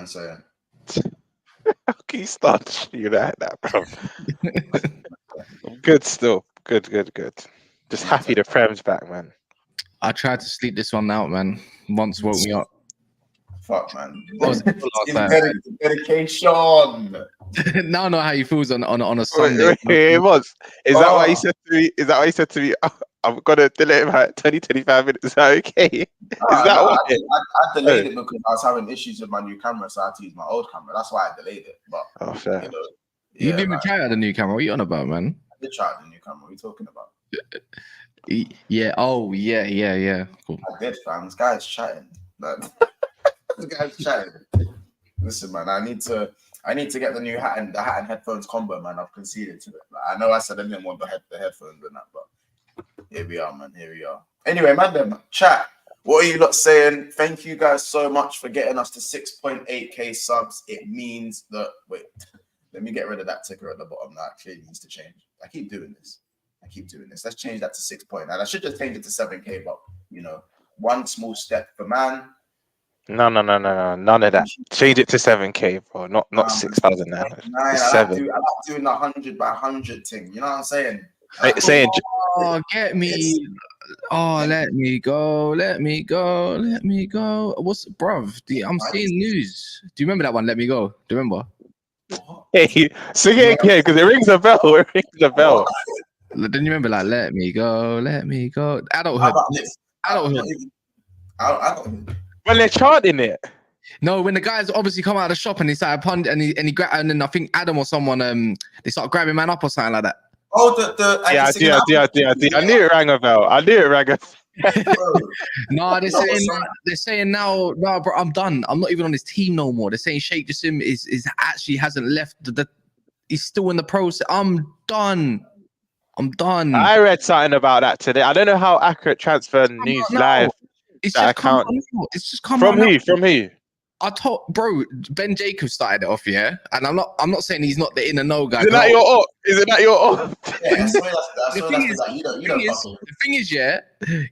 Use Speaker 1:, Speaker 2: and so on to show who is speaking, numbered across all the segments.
Speaker 1: man saying?
Speaker 2: How can you start you like that, bro? I'm good still. Good. Just happy the Prem's back, man.
Speaker 3: I tried to sleep this one out, man. Once woke me up.
Speaker 1: Fuck, man.
Speaker 3: Dedication. Now I know how you feels on a Sunday.
Speaker 2: It was. Is that why he said to me? Is that why he said to me? Oh, I'm gonna delay him at 20-25 minutes. Is that okay? Is that why?
Speaker 1: I delayed it because I was having issues with my new camera, so I had to use my old camera. That's why I delayed it. But
Speaker 2: fair.
Speaker 1: You know,
Speaker 3: you didn't even try out the new camera. What are you on about, man?
Speaker 1: I did try out the new camera. What are you talking about?
Speaker 3: Yeah. Oh, yeah. Cool.
Speaker 1: I did, fam. This guy's chatting. This guy's chatting. Listen, man. I need to get the new hat and headphones combo, man. I've conceded to it. Like, I know I said I didn't want the headphones and that, but here we are, man. Here we are. Anyway, man, chat. What are you lot saying? Thank you guys so much for getting us to 6.8k subs. It means that. Wait, let me get rid of that ticker at the bottom. That actually needs to change. I keep doing this. Let's change that to 6.9. I should just change it to 7k, but you know, one small step for man.
Speaker 2: No, none of that. Change it to 7k, bro. Not 6,000 now.
Speaker 1: It's 7. I like doing the 100 by 100 thing. You know what I'm saying?
Speaker 2: Saying,
Speaker 3: oh, get me. Oh, let me go. What's bruv? I'm seeing news. Do you remember that one? Let me go. Do you remember?
Speaker 2: Hey, sing it again because it rings a bell. Didn't
Speaker 3: you remember like let me go? Adulthood.
Speaker 2: When they're chanting it.
Speaker 3: No, when the guys obviously come out of the shop and he started pund and he grabbed, and then I think Adam or someone they start grabbing man up or something like that.
Speaker 1: Oh,
Speaker 2: I knew it rang a bell.
Speaker 3: No, they're saying now, no, bro, I'm done. I'm not even on his team no more. They're saying Sheikh Jassim is actually hasn't left. He's still in the process. I'm done.
Speaker 2: I read something about that today. I don't know how accurate Transfer News Live.
Speaker 3: It's just come
Speaker 2: from who? From who?
Speaker 3: I told bro, Ben Jacobs started it off, yeah. And I'm not saying he's not the in and know guy.
Speaker 2: Is it not your off? Is it not your off?
Speaker 3: The thing is, yeah,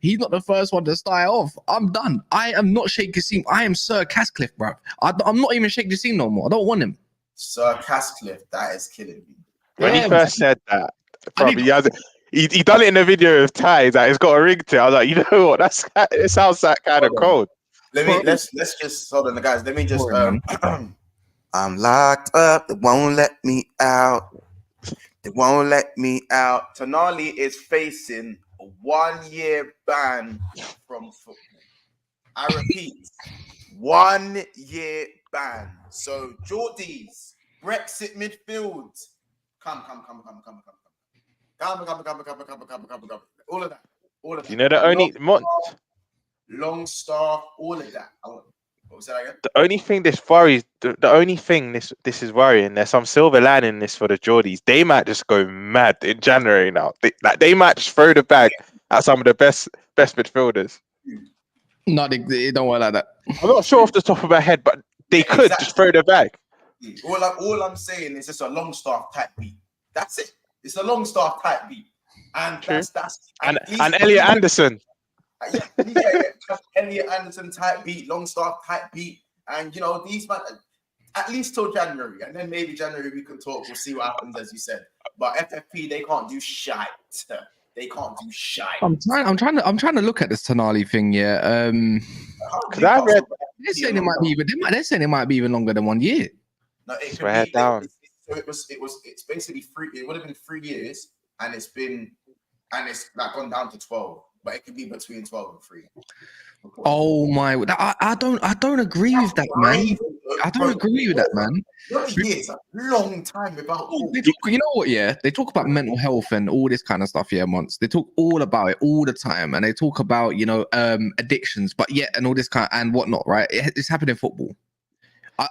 Speaker 3: he's not the first one to start off. I'm done. I am not Sheikh Jassim. I am Sir Cascliff, bro. I'm not even Sheikh Jassim no more. I don't want him. Sir
Speaker 1: Cascliff, that is killing me.
Speaker 2: When he first said that, probably he done it in a video of ties that it's got a ring to it. I was like, you know what? It sounds that kind of cold.
Speaker 1: Let's just hold on, guys. Let me just I'm locked up. They won't let me out. Tonali is facing a 1-year ban from football. I repeat, 1-year ban. So Geordies, Brexit midfield. Come. All of that.
Speaker 2: You know the only
Speaker 1: Longstaff, all of that. What was that again?
Speaker 2: The only thing this worries, the only thing this is worrying. There's some silver lining in this for the Geordies. They might just go mad in January now. They might just throw the bag at some of the best midfielders.
Speaker 3: No, they don't want like that.
Speaker 2: I'm not sure off the top of my head, but they could just throw the bag.
Speaker 1: All I'm saying is it's a Longstaff type beat. That's it. It's a Longstaff type beat, and that's
Speaker 2: and Elliot Anderson.
Speaker 1: Elliot Anderson type beat, Longstaff type beat, and you know these man at least till January, and then maybe January we can talk. We'll see what happens, as you said. But FFP they can't do shite. They can't do shite.
Speaker 3: I'm trying to look at this Tonali thing. Yeah,
Speaker 2: because I read
Speaker 3: they're saying it might be even longer than 1 year.
Speaker 1: No, it
Speaker 2: could be down.
Speaker 1: It's basically 3. It would have been 3 years, and it's like gone down to 12. But it could be between 12 and 3.
Speaker 3: Oh my! I don't agree with that, man. I don't agree with that, man.
Speaker 1: It's a long time without.
Speaker 3: You know what? Yeah, they talk about mental health and all this kind of stuff. Yeah, they talk all about it all the time, and they talk about addictions, but and all this kind and whatnot. Right? It's happening in football.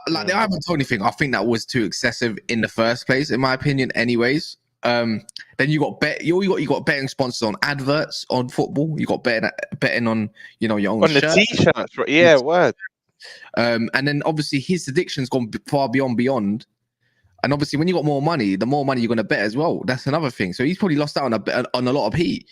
Speaker 3: The Ivan Toney thing, I think that was too excessive in the first place, in my opinion. Anyways. Then you got betting sponsors on adverts on football. You got betting on your own
Speaker 2: on the
Speaker 3: shirt.
Speaker 2: T-shirts. Yeah, word.
Speaker 3: And then obviously his addiction's gone far beyond. And obviously when you got more money, the more money you're going to bet as well. That's another thing. So he's probably lost out on a lot of heat.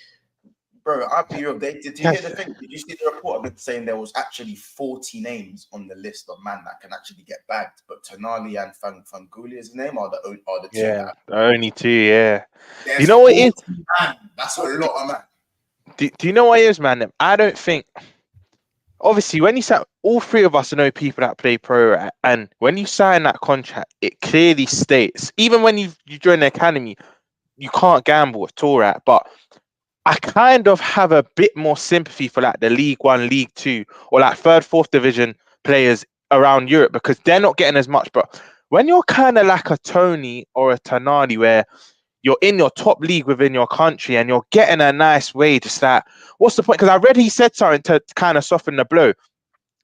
Speaker 1: Bro, I'll be real. Did you hear the thing? Did you see the report of it saying there was actually 40 names on the list of man that can actually get bagged, but Tonali and Fangulia's name are the two
Speaker 2: Yeah,
Speaker 1: that
Speaker 2: only two. Yeah.
Speaker 1: there's
Speaker 2: You know what it is?
Speaker 1: 40 man. That's a lot of man.
Speaker 2: Do you know what it is, man? I don't think. Obviously, when you sign, all three of us know people that play pro, right? And when you sign that contract, it clearly states, even when you join the academy, you can't gamble at all, right? But I kind of have a bit more sympathy for like the League One, League Two, or like third, fourth division players around Europe because they're not getting as much. But when you're kind of like a Tony or a Tonali, where you're in your top league within your country and you're getting a nice wage, it's like, what's the point? Because I read he said something to kind of soften the blow.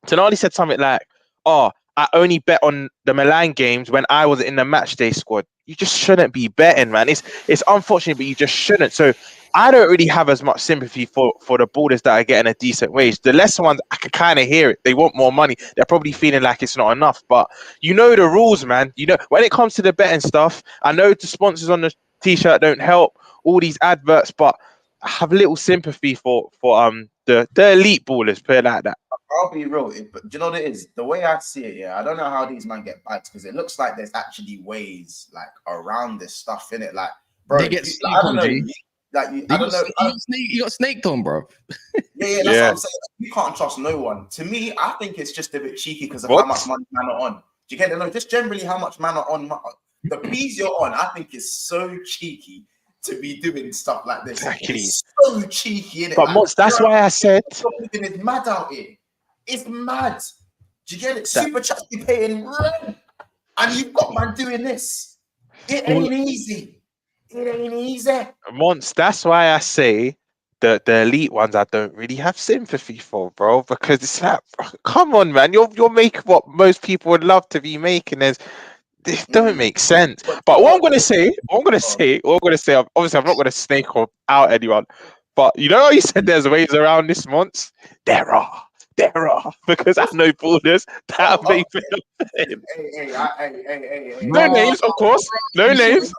Speaker 2: Tonali said something like, "Oh, I only bet on the Milan games when I was in the match day squad." You just shouldn't be betting, man. It's unfortunate, but you just shouldn't. So I don't really have as much sympathy for the borders that are getting a decent wage. The lesser ones, I can kind of hear it. They want more money. They're probably feeling like it's not enough. But you know the rules, man. You know when it comes to the betting stuff. I know the sponsors on the t-shirt don't help. All these adverts, but I have little sympathy for the elite ballers. Put it like that.
Speaker 1: I'll be real, but do you know what it is? The way I see it, yeah, I don't know how these men get bagged because it looks like there's actually ways like around this stuff in it. Like, bro,
Speaker 3: They get
Speaker 1: I don't know. I don't know.
Speaker 3: You got snaked on, bro.
Speaker 1: Yeah, that's what I'm saying. You can't trust no one. To me, I think it's just a bit cheeky because of how much money man are on. Do you get it? No, just generally how much man are on. The P's you're on, I think is so cheeky to be doing stuff like this.
Speaker 2: Exactly.
Speaker 1: It's so cheeky, innit?
Speaker 2: But Mots, that's why I said
Speaker 1: it's mad out here. It's mad. Do you get it? Super Chat's be paying rent, and you've got man doing this. It ain't easy. It ain't easy.
Speaker 2: Monts, that's why I say the elite ones I don't really have sympathy for, bro. Because it's like, come on, man, you're making what most people would love to be making. It don't make sense. But what I'm gonna say, obviously I'm not gonna snake or out anyone. But you know how you said there's ways around this, Monts? There are. Because I know borders that have made
Speaker 1: Hey.
Speaker 2: no names, of course. No names.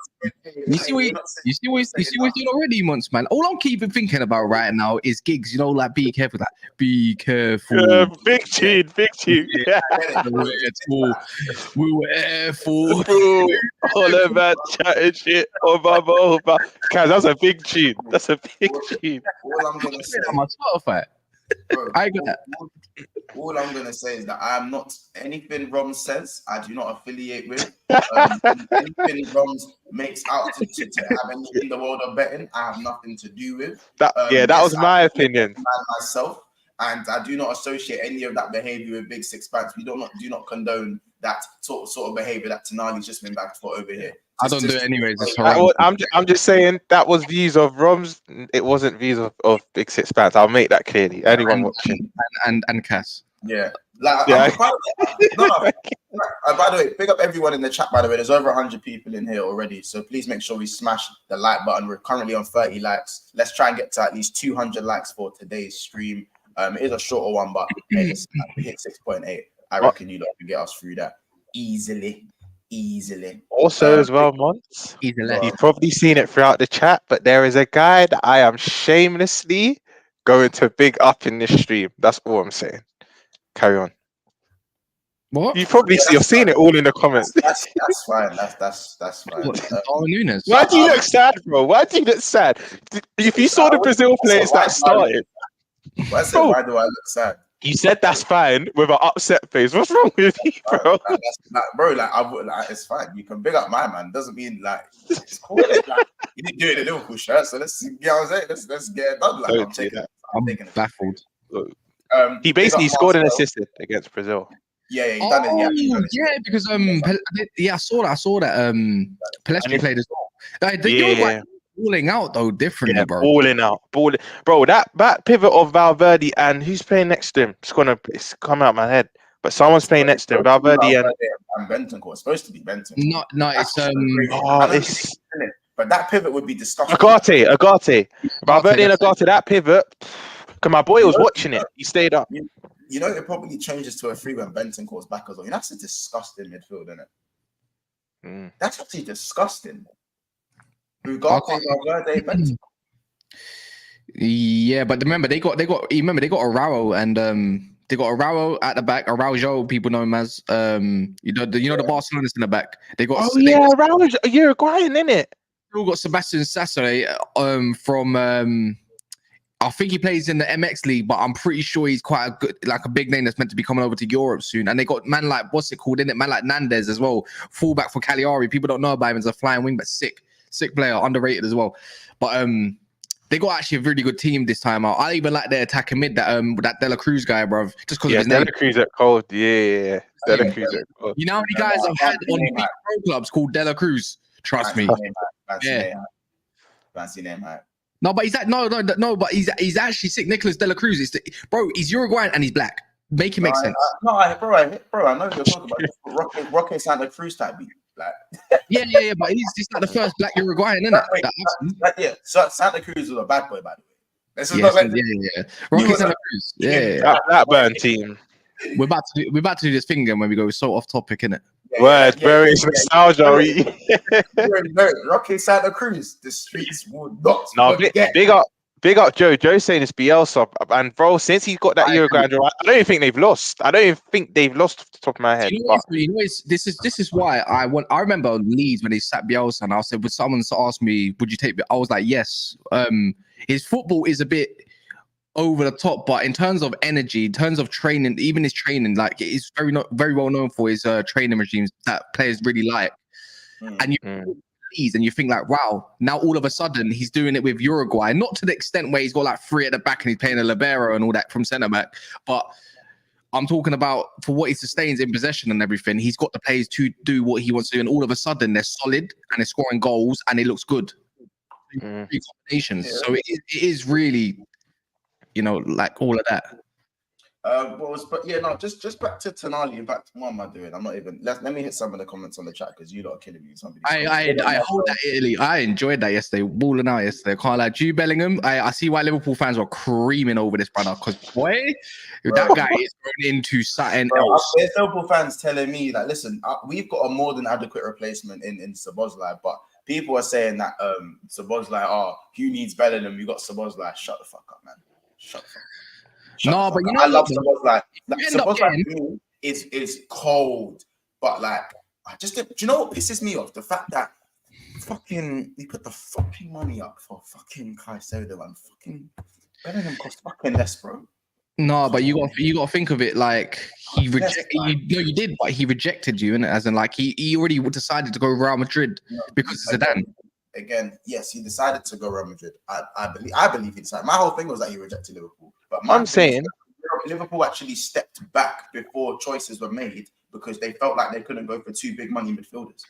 Speaker 3: You see what you're doing already, Months, man. All I'm keeping thinking about right now is gigs. You know, like be careful. Like be careful.
Speaker 2: Big tune. Yeah.
Speaker 3: We were careful.
Speaker 2: Bro, all about chatting shit on my mobile. Guys, that's a big tune.
Speaker 1: All I'm gonna say
Speaker 3: on my Spotify.
Speaker 1: Bro,
Speaker 3: I got that.
Speaker 1: All I'm gonna say is that I'm not anything Rom says. I do not affiliate with. Anything Rom makes out to have anything in the world of betting, I have nothing to do with.
Speaker 2: That was my opinion.
Speaker 1: Myself, and I do not associate any of that behavior with Big Six Banks. We do not condone that sort of behavior that Tonali's just been backed for over here.
Speaker 3: I don't do it anyways.
Speaker 2: I'm just saying that was views of Rom's. It wasn't views of Big Six Bands. I'll make that clearly. Anyone watching
Speaker 3: and Cass.
Speaker 1: Yeah. By the way, pick up everyone in the chat. By the way, there's over 100 people in here already, so please make sure we smash the like button. We're currently on 30 likes. Let's try and get to at least 200 likes for today's stream. It is a shorter one, but hey, we hit 6.8. I reckon you lot can get us through that easily.
Speaker 2: Also, as well, Mons, you've probably seen it throughout the chat, but there is a guy that I am shamelessly going to big up in this stream. That's all I'm saying. Carry on.
Speaker 3: What?
Speaker 2: You're seeing it all in the comments.
Speaker 1: That's fine. That's fine.
Speaker 3: Nunes.
Speaker 2: Why do you look sad, bro? Why do you look sad? If you saw the Brazil players that started,
Speaker 1: why do I look sad?
Speaker 2: You said that's fine with an upset face. What's wrong with you, bro?
Speaker 1: It's fine. You can big up my man. Doesn't mean like it's cool. Like, you didn't do it in a Liverpool shirt, so let's get it done. Like,
Speaker 3: I'm baffled.
Speaker 2: He basically scored an assist against Brazil.
Speaker 1: Yeah, he done it.
Speaker 3: Yeah, because I saw that. Palestri played as well. You're like balling out though differently, bro.
Speaker 2: Balling out. Bro, that pivot of Valverde and who's playing next to him? It's come out of my head. But someone's playing next to him. Valverde and
Speaker 1: Bentancur. It's supposed to be Bentancur.
Speaker 3: No,
Speaker 1: it's but that pivot would be disgusting.
Speaker 2: Agate. Valverde and Agate, that pivot. Because my boy was watching it. He stayed up.
Speaker 1: You know, it probably changes to a 3 when Bentancur's back as well. That's a disgusting midfield, isn't it? That's actually disgusting.
Speaker 3: Yeah, but remember they got Araujo and they got Araujo at the back. Araujo, people know him as the Barcelona's in the back. They got
Speaker 2: Oh yeah, Raul's a Uruguayan, innit?
Speaker 3: still got Sebastian Sassone from I think he plays in the MX League, but I'm pretty sure he's quite a big name that's meant to be coming over to Europe soon. And they got man like what's it called, innit? Man like Nandez as well, fullback for Cagliari. People don't know about him as a flying wing, but sick player, underrated as well. But they got actually a really good team this time out. I even like their attacking mid, that De La Cruz guy, bro. Just because of his name.
Speaker 2: De La Cruz at cold. Yeah. De La Cruz at cold.
Speaker 3: You know how many guys I've had on big pro clubs called De La Cruz? Trust me.
Speaker 1: Fancy name, right?
Speaker 3: No, but but he's actually sick. Nicholas De La Cruz he's Uruguayan and he's black. Make it make sense.
Speaker 1: Bro, I know what you're talking about. Roque Santa Cruz type beat. Like,
Speaker 3: yeah, but he's just like the first black Uruguayan, isn't it?
Speaker 1: So Santa Cruz was a bad boy, by the way. This is
Speaker 3: Roque
Speaker 1: Santa
Speaker 3: Cruz. Yeah.
Speaker 2: Blackburn team.
Speaker 3: We're about to do this thing again when we go so off topic, innit?
Speaker 2: Very nostalgia.
Speaker 1: Roque Santa Cruz. The streets will not.
Speaker 2: No, big up Joe. Joe's saying it's Bielsa, and bro, since he's got that Uruguayan, I don't even think they've lost. I don't even think they've lost off the top of my head.
Speaker 3: This is why I remember Leeds when they sat Bielsa, and I said, would someone ask me, would you take? I was like, yes. His football is a bit over the top, but in terms of energy, in terms of training, even his training, like it's very well known for his training regimes that players really like. And you think like, wow, now all of a sudden he's doing it with Uruguay, not to the extent where he's got like three at the back and he's playing a libero and all that from centre back, but I'm talking about for what he sustains in possession and everything. He's got the players to do what he wants to do, and all of a sudden they're solid and they're scoring goals and it looks good. Three combinations, so it is really, like all of that. Just back to Tonali. In fact, what am I doing? I'm not even. Let me hit some of the comments on the chat because you lot are killing me. I hold that Italy. I enjoyed that yesterday. Balling out yesterday. Can't like Jude Bellingham. I see why Liverpool fans were creaming over this brother because that guy is going into something else.
Speaker 1: There's Liverpool fans telling me that listen, we've got a more than adequate replacement in Szoboszlai, but people are saying that Szoboszlai, who needs Bellingham? You got Szoboszlai. Shut the fuck up, man. Shut the fuck up.
Speaker 3: No, but
Speaker 1: I love Szoboszlai. Szoboszlai to me is cold, but like do you know what pisses me off? The fact that we put the fucking money up for fucking Caicedo and fucking Bellingham cost fucking less, bro.
Speaker 3: No, but you got to think of it like he rejected you. No, you did, but he rejected you, innit? As in, like he already decided to go Real Madrid because of Zidane.
Speaker 1: Again, yes, he decided to go Real Madrid. I believe he decided. My whole thing was that he rejected Liverpool. But I'm saying Liverpool actually stepped back before choices were made because they felt like they couldn't go for two big money midfielders.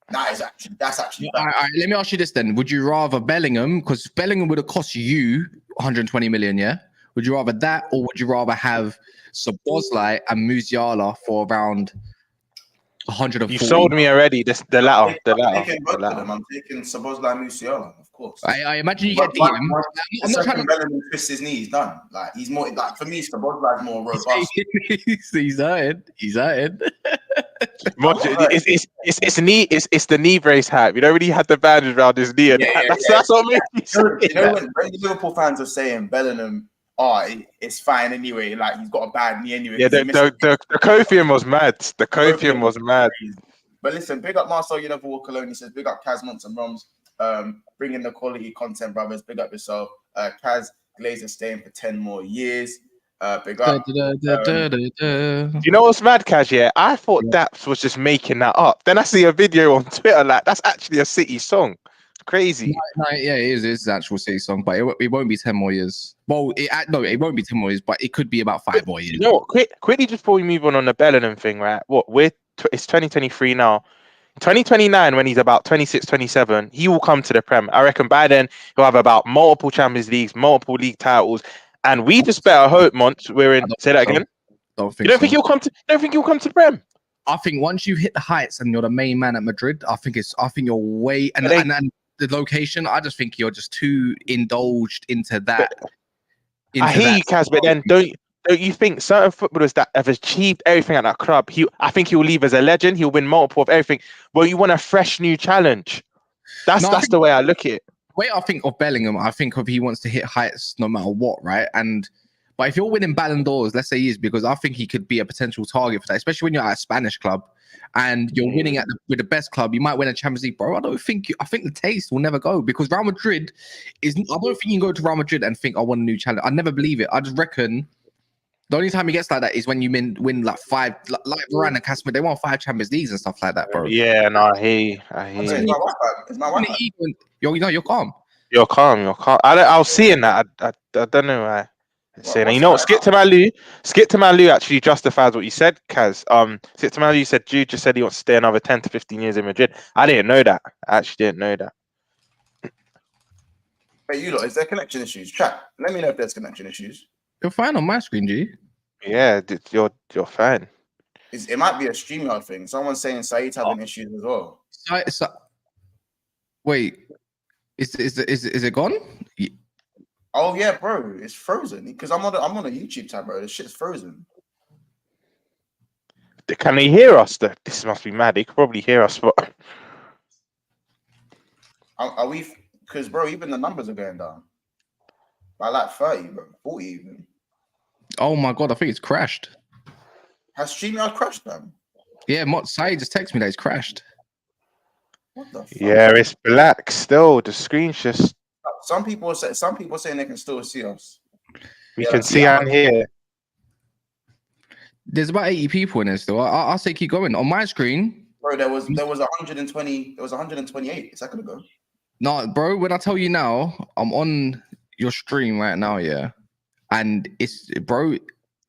Speaker 1: That's actually.
Speaker 3: All right, let me ask you this then: would you rather Bellingham? Because Bellingham would have cost you 120 million, yeah? Would you rather that, or would you rather have Szoboszlai and Musiala for around 140?
Speaker 2: You sold me already. The latter.
Speaker 1: I'm taking Szoboszlai and Musiala, of course.
Speaker 3: I imagine you get DM.
Speaker 1: I'm not trying to Bellingham twist his knee. He's done. Like he's more like for me. Szoboszlai is more robust.
Speaker 3: He's hurting.
Speaker 2: It's the knee brace hype. You know when he had the bandage around his knee, and that's what makes me.
Speaker 1: You know when Liverpool fans are saying Bellingham, it's fine anyway. Like he's got a bad knee anyway.
Speaker 2: Yeah, the Kofian was mad. The Kofian was mad.
Speaker 1: But listen, big up Marcel Univer Cologne. He says, big up Kaz Monts and Roms. Bringing the quality content, brothers. Big up yourself. Kaz Glazer staying for 10 more years. Big up.
Speaker 2: You know what's mad, Kaz? Yeah, I thought Daps was just making that up. Then I see a video on Twitter like that's actually a City song. Crazy.
Speaker 3: Yeah, it is. It's an actual City song, but it won't be 10 more years. Well, it won't be 10 more years, but it could be about 5 more years.
Speaker 2: You know what? Quickly, just before we move on the Bellingham thing, right? It's 2023 now. 2029, when he's about 26, 27, he will come to the Prem. I reckon by then he'll have about multiple Champions Leagues, multiple league titles, and we just better hope, Mont, we're in. Say that again.
Speaker 3: Don't
Speaker 2: think he'll come to the Prem?
Speaker 3: I think once you hit the heights and you're the main man at Madrid, I think you're way and the location. I just think you're just too indulged into that.
Speaker 2: I hear you, Kaz, but then don't you think certain footballers that have achieved everything at that club, I think he'll leave as a legend. He'll win multiple of everything. Well, you want a fresh new challenge. That's the way I look at it.
Speaker 3: way I think of Bellingham, I think of he wants to hit heights no matter what, right? But if you're winning Ballon d'Ors, let's say he is, because I think he could be a potential target for that, especially when you're at a Spanish club and you're winning with the best club. You might win a Champions League, bro. I think the taste will never go, because Real Madrid is. I don't think you can go to Real Madrid and think I want a new challenge. I never believe it. I just reckon the only time he gets like that is when you win like 5, like Varane and Casemiro. They won 5 Champions Leagues and stuff like that, bro.
Speaker 2: Yeah, no, I hear you.
Speaker 1: It's my wife.
Speaker 3: You're calm.
Speaker 2: You're calm. I was seeing that. I don't know why. Saying, you know what? Skip to Malu actually justifies what you said, Kaz. Skip to Malu said Jude just said he wants to stay another 10 to 15 years in Madrid. I didn't know that. I actually didn't know that.
Speaker 1: Hey, you lot, is there connection issues? Chat. Let me know if there's connection issues.
Speaker 3: You're fine on my screen, G.
Speaker 2: Yeah, you're fine.
Speaker 1: It might be a StreamYard thing. Someone's saying Saeed's having issues as well.
Speaker 3: Wait, is it gone?
Speaker 1: Oh yeah, bro, it's frozen because I'm on a YouTube tab, bro. This shit's frozen.
Speaker 2: Can they hear us? This must be mad. They could probably hear us, but
Speaker 1: are we? Because bro, even the numbers are going down by like 30, bro, 40 even.
Speaker 3: Oh my god, I think it's crashed.
Speaker 1: Has StreamYard crashed, man?
Speaker 3: Yeah, Saeed just texted me that it's crashed.
Speaker 1: What the fuck?
Speaker 2: yeah, it's black still. The screen's just.
Speaker 1: Some people saying they can still see us.
Speaker 2: We can see and hear.
Speaker 3: There's about 80 people in there still. I'll say keep going. On my screen,
Speaker 1: Bro, there was 120. There was 128 a second ago.
Speaker 3: No, bro. When I tell you now, I'm on your stream right now, yeah, and it's bro.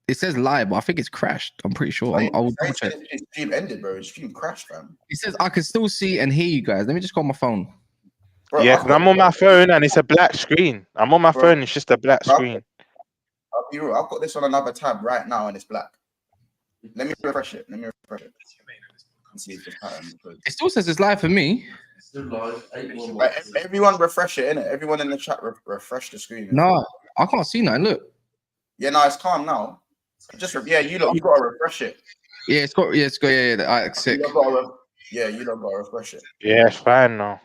Speaker 3: It says live, but I think it's crashed. I'm pretty sure. I will double check.
Speaker 1: His stream ended, bro. His stream crashed, fam.
Speaker 3: It says I can still see and hear you guys. Let me just go on my phone.
Speaker 1: Bro,
Speaker 2: Yeah, because I'm on my phone and it's a black screen. I'm on my phone. It's just a black screen.
Speaker 1: I'll be real. I've got this on another tab right now and it's black. Let me refresh it. And see if it's pattern.
Speaker 3: It still says it's live for me.
Speaker 1: Like, everyone refresh it, innit? Everyone in the chat refresh the screen.
Speaker 3: No, I can't see nothing. Look.
Speaker 1: Yeah, no, it's calm now. You gotta refresh it.
Speaker 3: Yeah, it's got. Yeah. All right, sick.
Speaker 1: You don't gotta refresh it.
Speaker 2: Yeah, it's fine now.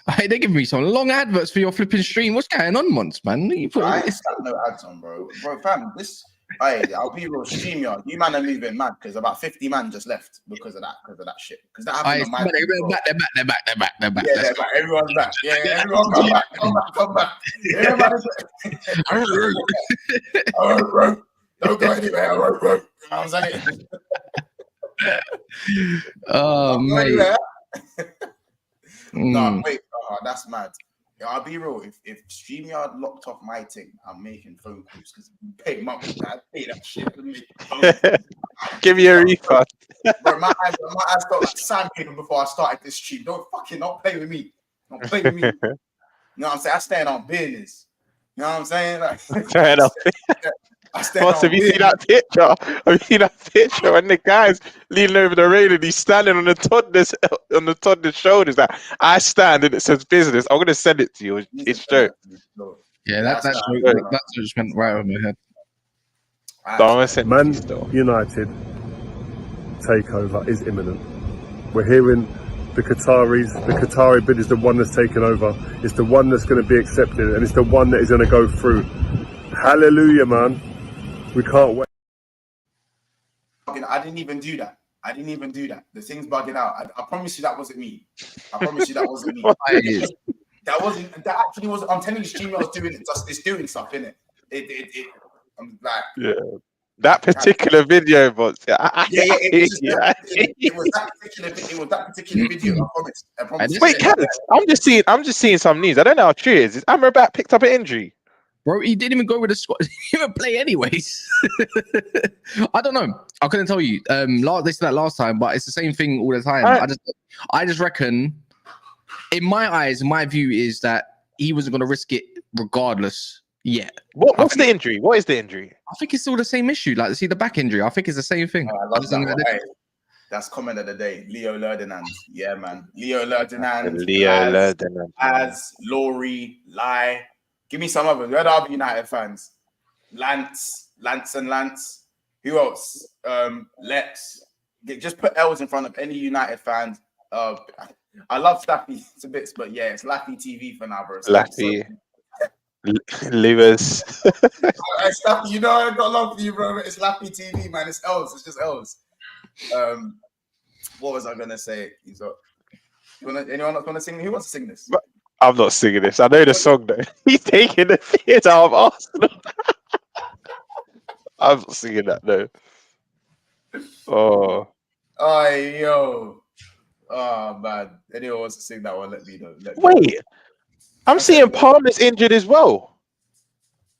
Speaker 3: Hey, they give me some long adverts for your flipping stream. What's going on, Monts, man?
Speaker 1: I ain't got no ads on, bro. Bro, fam, I'll be real. StreamYard, you man are moving mad because about 50 man just left because of that shit. Because that happened on my
Speaker 3: They're back.
Speaker 1: Yeah, they're back. Everyone's back. Yeah, everyone come back. Everybody's back. Bro. Don't go anywhere, bro. You know what I'm saying?
Speaker 3: Oh, mate.
Speaker 1: No, wait. That's mad. Yeah, I'll be real. If StreamYard locked off my thing, I'm making phone calls because we pay money. I pay that shit.
Speaker 2: Give me a refund.
Speaker 1: Bro, my eyes got like sandpaper before I started this stream. Don't play with me. Don't play with me. You know what I'm saying? I stand on business. You know what I'm saying? Like,
Speaker 2: Have you seen that picture? Have you seen that picture when the guy's leaning over the rail and he's standing on the toddler's shoulders? Like, I stand and it says business. I'm gonna send it to you. It's true.
Speaker 3: Yeah, that just went right over my head.
Speaker 4: Man United takeover is imminent. We're hearing the Qatari bid is the one that's taken over. It's the one that's going to be accepted, and it's the one that is going to go through. Hallelujah, man. We can't wait.
Speaker 1: I didn't even do that. The thing's bugging out. I promise you that wasn't me. That actually wasn't. I'm telling you, StreamYard is doing stuff, innit? I'm like,
Speaker 2: yeah. That particular video, but
Speaker 1: it was that particular video. I promise.
Speaker 2: Wait, Kaz, I'm just seeing some news. I don't know how true it is. Is Amrabat picked up an injury?
Speaker 3: Bro, he didn't even go with the squad. He didn't even play anyways. I don't know. I couldn't tell you. They said that last time, but it's the same thing all the time. I just reckon, in my eyes, my view is that he wasn't going to risk it regardless. Yeah.
Speaker 2: What's the injury? What is the injury?
Speaker 3: I think it's still the same issue. Like, see the back injury. I think it's the same thing.
Speaker 1: That's comment of the day. Leo Ferdinand. Yeah, man. Leo Ferdinand. As Laurie, Lai. Give me some others. Where are the United fans? Lance. Who else? Lex. Just put L's in front of any United fans. I love Slappy to bits, but yeah, it's Laffy TV for now, bro.
Speaker 2: Laffy. Lewis.
Speaker 1: Slappy, you know I got love for you, bro. It's Laffy TV, man. It's Els. It's just Els. What was I gonna say? Anyone else want to sing? Who wants to sing this?
Speaker 2: I'm not singing this. I know the song though. He's taking the theatre of Arsenal. I'm not singing that though. Oh
Speaker 1: Yo. Oh man. Anyone wants to sing that one? Let me know.
Speaker 2: wait, I'm seeing Palmer's injured as well.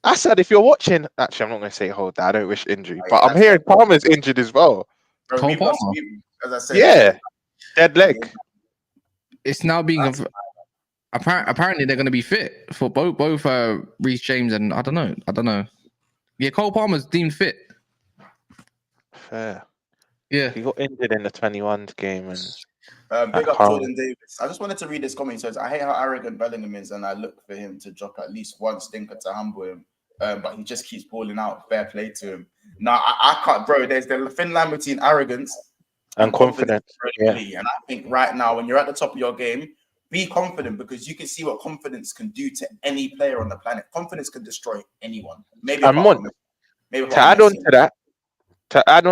Speaker 2: I said if you're watching, actually I'm not going to say hold that. I don't wish injury, but I'm hearing Palmer's injured as well.
Speaker 1: Bro,
Speaker 3: Cole Palmer.
Speaker 1: as I said,
Speaker 2: Yeah, dead leg.
Speaker 3: It's now being apparently they're going to be fit for both Reece James and I don't know. Yeah, Cole Palmer's deemed fit.
Speaker 2: Fair.
Speaker 3: Yeah,
Speaker 2: He got injured in the 21 game and.
Speaker 1: Big up Jordan Davis. I just wanted to read this comment. So I hate how arrogant Bellingham is, and I look for him to drop at least one stinker to humble him. But he just keeps balling out. Fair play to him. Now I can't, bro. There's the thin line between arrogance
Speaker 2: and confidence.
Speaker 1: Yeah. And I think right now, when you're at the top of your game, be confident because you can see what confidence can do to any player on the planet. Confidence can destroy anyone. To add on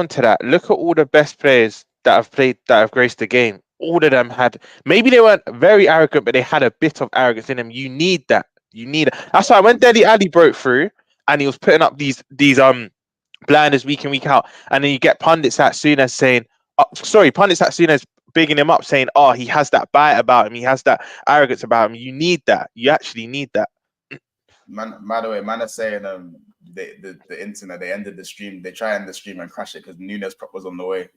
Speaker 1: to that, look at all the best players that have graced the game. All of them had, maybe they weren't very arrogant, but they had a bit of arrogance in them. You need that. That's why when Dele Alli broke through and he was putting up these blinders week in, week out, and then you get pundits at Souness saying, bigging him up, saying, oh, he has that bite about him, he has that arrogance about him. You need that. You actually need that. Man, by the way, man is saying the internet, they ended the stream. They try to end the stream and crash it because Nunes prop was on the way.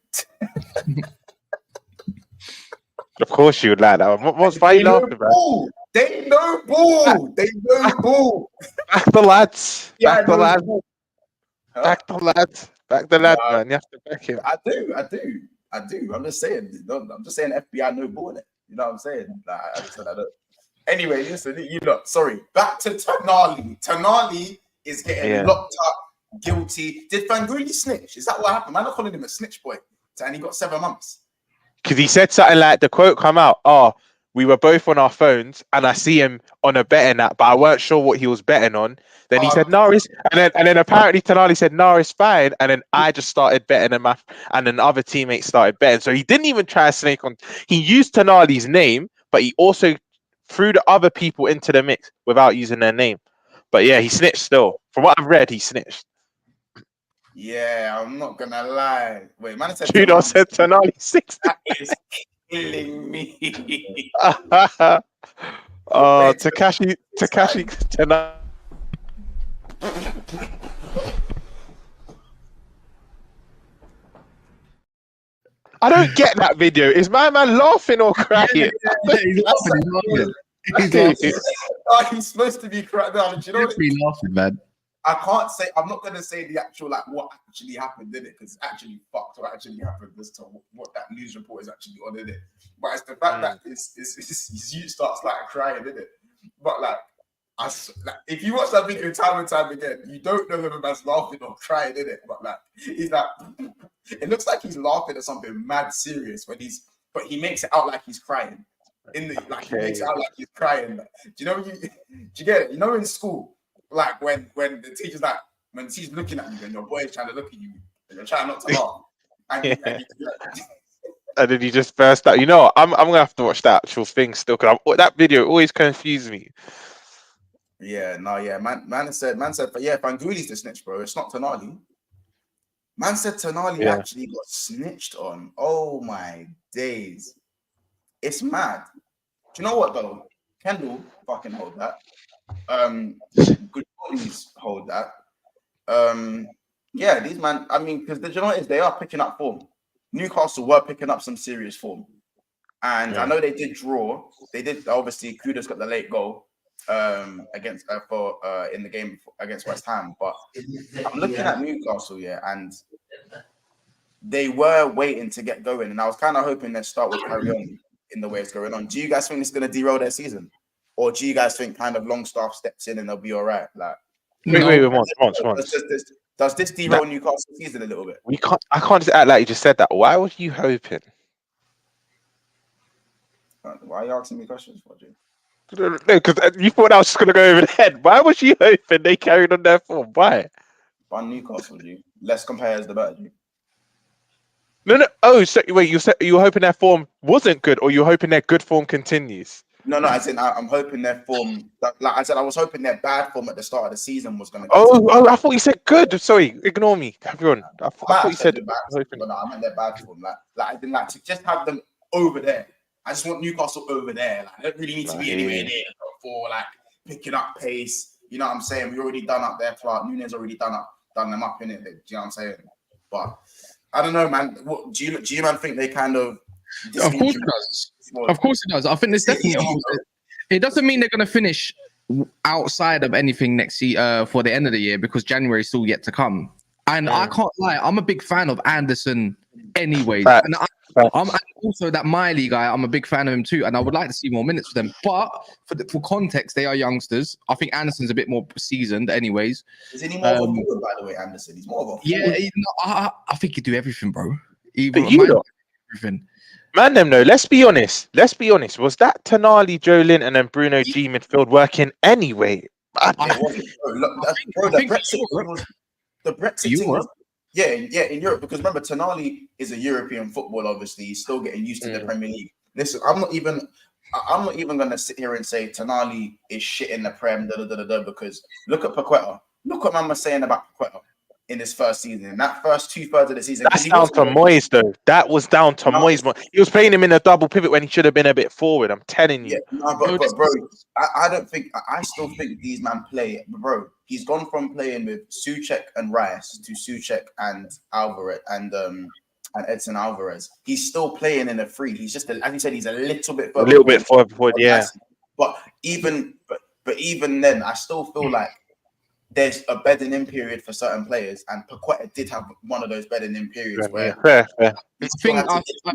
Speaker 2: Of course you would like that one. Why are you laughing about?
Speaker 1: They know ball. They know ball.
Speaker 2: Back the lads.
Speaker 1: Yeah,
Speaker 2: Back the lads. Back the lads. Back the lad, man. You have to back him.
Speaker 1: I do. I'm just saying. FBI no ball in it. You know what I'm saying? I just said I don't. Anyway, listen, sorry. Back to Tonali. Tonali is getting locked up, guilty. Did Fanguli snitch? Is that what happened? I'm not calling him a snitch boy. And he got 7 months.
Speaker 2: Because he said something like, the quote come out, we were both on our phones and I see him on a betting app, but I weren't sure what he was betting on. Then he said, no, and then apparently Tonali said, no, it's fine. And then I just started betting him, and then other teammates started betting. So he didn't even try to snake on. He used Tonali's name, but he also threw the other people into the mix without using their name. But yeah, he snitched still. From what I've read, he snitched.
Speaker 1: Yeah, I'm not gonna lie. Wait, man said
Speaker 2: Juno said Tonali 60.
Speaker 1: That is killing me.
Speaker 2: Takashi Tonali. I don't get that video. Is my man laughing or crying?
Speaker 3: He's laughing.
Speaker 1: He's supposed to be crying. No, do you know what?
Speaker 3: He's laughing, man.
Speaker 1: I can't say. I'm not going to say the actual what actually happened, did it? Because actually fucked what actually happened this time. What that news report is actually on, in it. But it's the fact that his youth starts crying, did it? But if you watch that video time and time again, you don't know whether man's laughing or crying, did it? But he's it looks like he's laughing at something mad serious but he makes it out like he's crying. He makes it out like he's crying. Do you know? Do you get it? You know, in school. When the teacher's when she's looking at you and your boy is trying to look at you and you're trying not to laugh. And
Speaker 2: then you just burst out. You know, I'm gonna have to watch that actual thing still because that video always confused me.
Speaker 1: Yeah, man said, but yeah, Fanguli's the snitch, bro. It's not Tonali. Man said Tonali actually got snitched on. Oh my days. It's mad. Do you know what though? Kendall fucking hold that. Good bodies hold that. Yeah, these man. I mean, because you know what it is, they are picking up form. Newcastle were picking up some serious form, and I know they did draw. They did obviously. Kudus got the late goal against in the game against West Ham. But I'm looking at Newcastle, and they were waiting to get going, and I was kind of hoping they'd start with carry on in the way it's going on. Do you guys think it's going to derail their season? Or do you guys think kind of Longstaff steps in and they'll be all right?
Speaker 2: Wait, once.
Speaker 1: Does this derail Newcastle season a little bit?
Speaker 2: I can't just act like you just said that. Why was you hoping?
Speaker 1: Why are you asking me questions for, Jay?
Speaker 2: No, because you thought I was just gonna go over the head. Why was you hoping they carried on their form? Why?
Speaker 1: Ban Newcastle, G. Let's compare as the better, G.
Speaker 2: No. Oh, so wait, you were hoping their form wasn't good, or you're hoping their good form continues?
Speaker 1: No, I said I'm hoping their form. Like I said, I was hoping their bad form at the start of the season was going to continue.
Speaker 2: Oh, I thought you said good. Sorry, ignore me. Carry on. I thought you said.
Speaker 1: But no, I meant their bad form. Like I didn't like to just have them over there. I just want Newcastle over there. Like, I don't really need to be anywhere near for like picking up pace. You know what I'm saying? We already done up there. Clark Nunez already done them up in it. Do you know what I'm saying? But I don't know, man. What do you man think they kind of?
Speaker 3: Of course it does. Of course it does. I think there's definitely. It doesn't mean they're going to finish outside of anything next year for the end of the year because January is still yet to come. And I can't lie, I'm a big fan of Anderson, anyways. And I'm also that Miley guy. I'm a big fan of him too, and I would like to see more minutes for them. But for context, they are youngsters. I think Anderson's a bit more seasoned, anyways.
Speaker 1: Is he more of a forward, by the way, Anderson? He's more of a forward.
Speaker 3: Yeah. I think he do everything, bro.
Speaker 2: Everything. Man, no. Let's be honest. Was that Tonali, Joe Linton, and Bruno G midfield working anyway?
Speaker 1: The Brexit thing was, in Europe, because remember, Tonali is a European footballer. Obviously, he's still getting used to the Premier League. Listen, I'm not even going to sit here and say Tonali is shit in the Prem, because look at Paqueta. Look what man was saying about Paqueta in his first season. In that first 2/3 of the season.
Speaker 2: That's down to Moyes, though. That was down to Moyes. He was playing him in a double pivot when he should have been a bit forward. I'm telling you.
Speaker 1: Yeah, but bro, I don't think. I still think these man play, bro. He's gone from playing with Souček and Rice to Souček and Alvarez and Edson Alvarez. He's still playing in a free. He's just, as you said, he's a little bit further forward, yeah. But even then, I still feel like there's a bedding in period for certain players, and Paqueta did have one of those bedding in periods where.
Speaker 3: Fair. I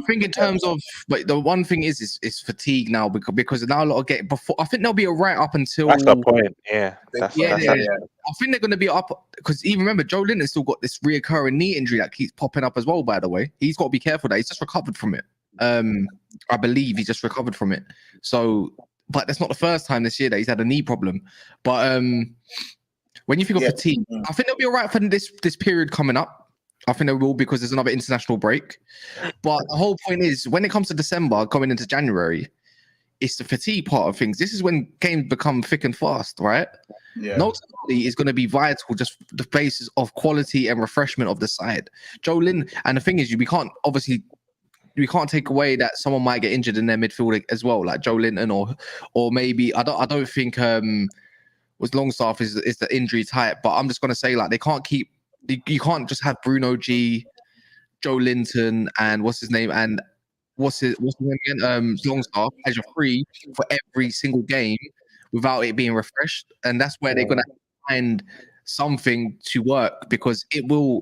Speaker 3: think in terms of, but the one thing is fatigue now because now a lot of get before. I think they'll be alright up until.
Speaker 2: That's the point. Yeah.
Speaker 3: I think they're going to be up because even remember Joe Linton's still got this reoccurring knee injury that keeps popping up as well. By the way, he's got to be careful that he's just recovered from it. I believe he just recovered from it. So, but that's not the first time this year that he's had a knee problem. But when you think of fatigue, I think they'll be all right for this period coming up. I think they will because there's another international break. But the whole point is when it comes to December, going into January, it's the fatigue part of things. This is when games become thick and fast, right? Yeah. Tonali is going to be vital, just the basis of quality and refreshment of the side. Joe Linton, and the thing is, we can't take away that someone might get injured in their midfield as well, like Joe Linton or maybe I don't think was Longstaff is the injury type, but I'm just gonna say like you can't just have Bruno G, Joe Linton, and what's his name again? Longstaff as your free for every single game without it being refreshed, and that's where they're gonna find something to work because it will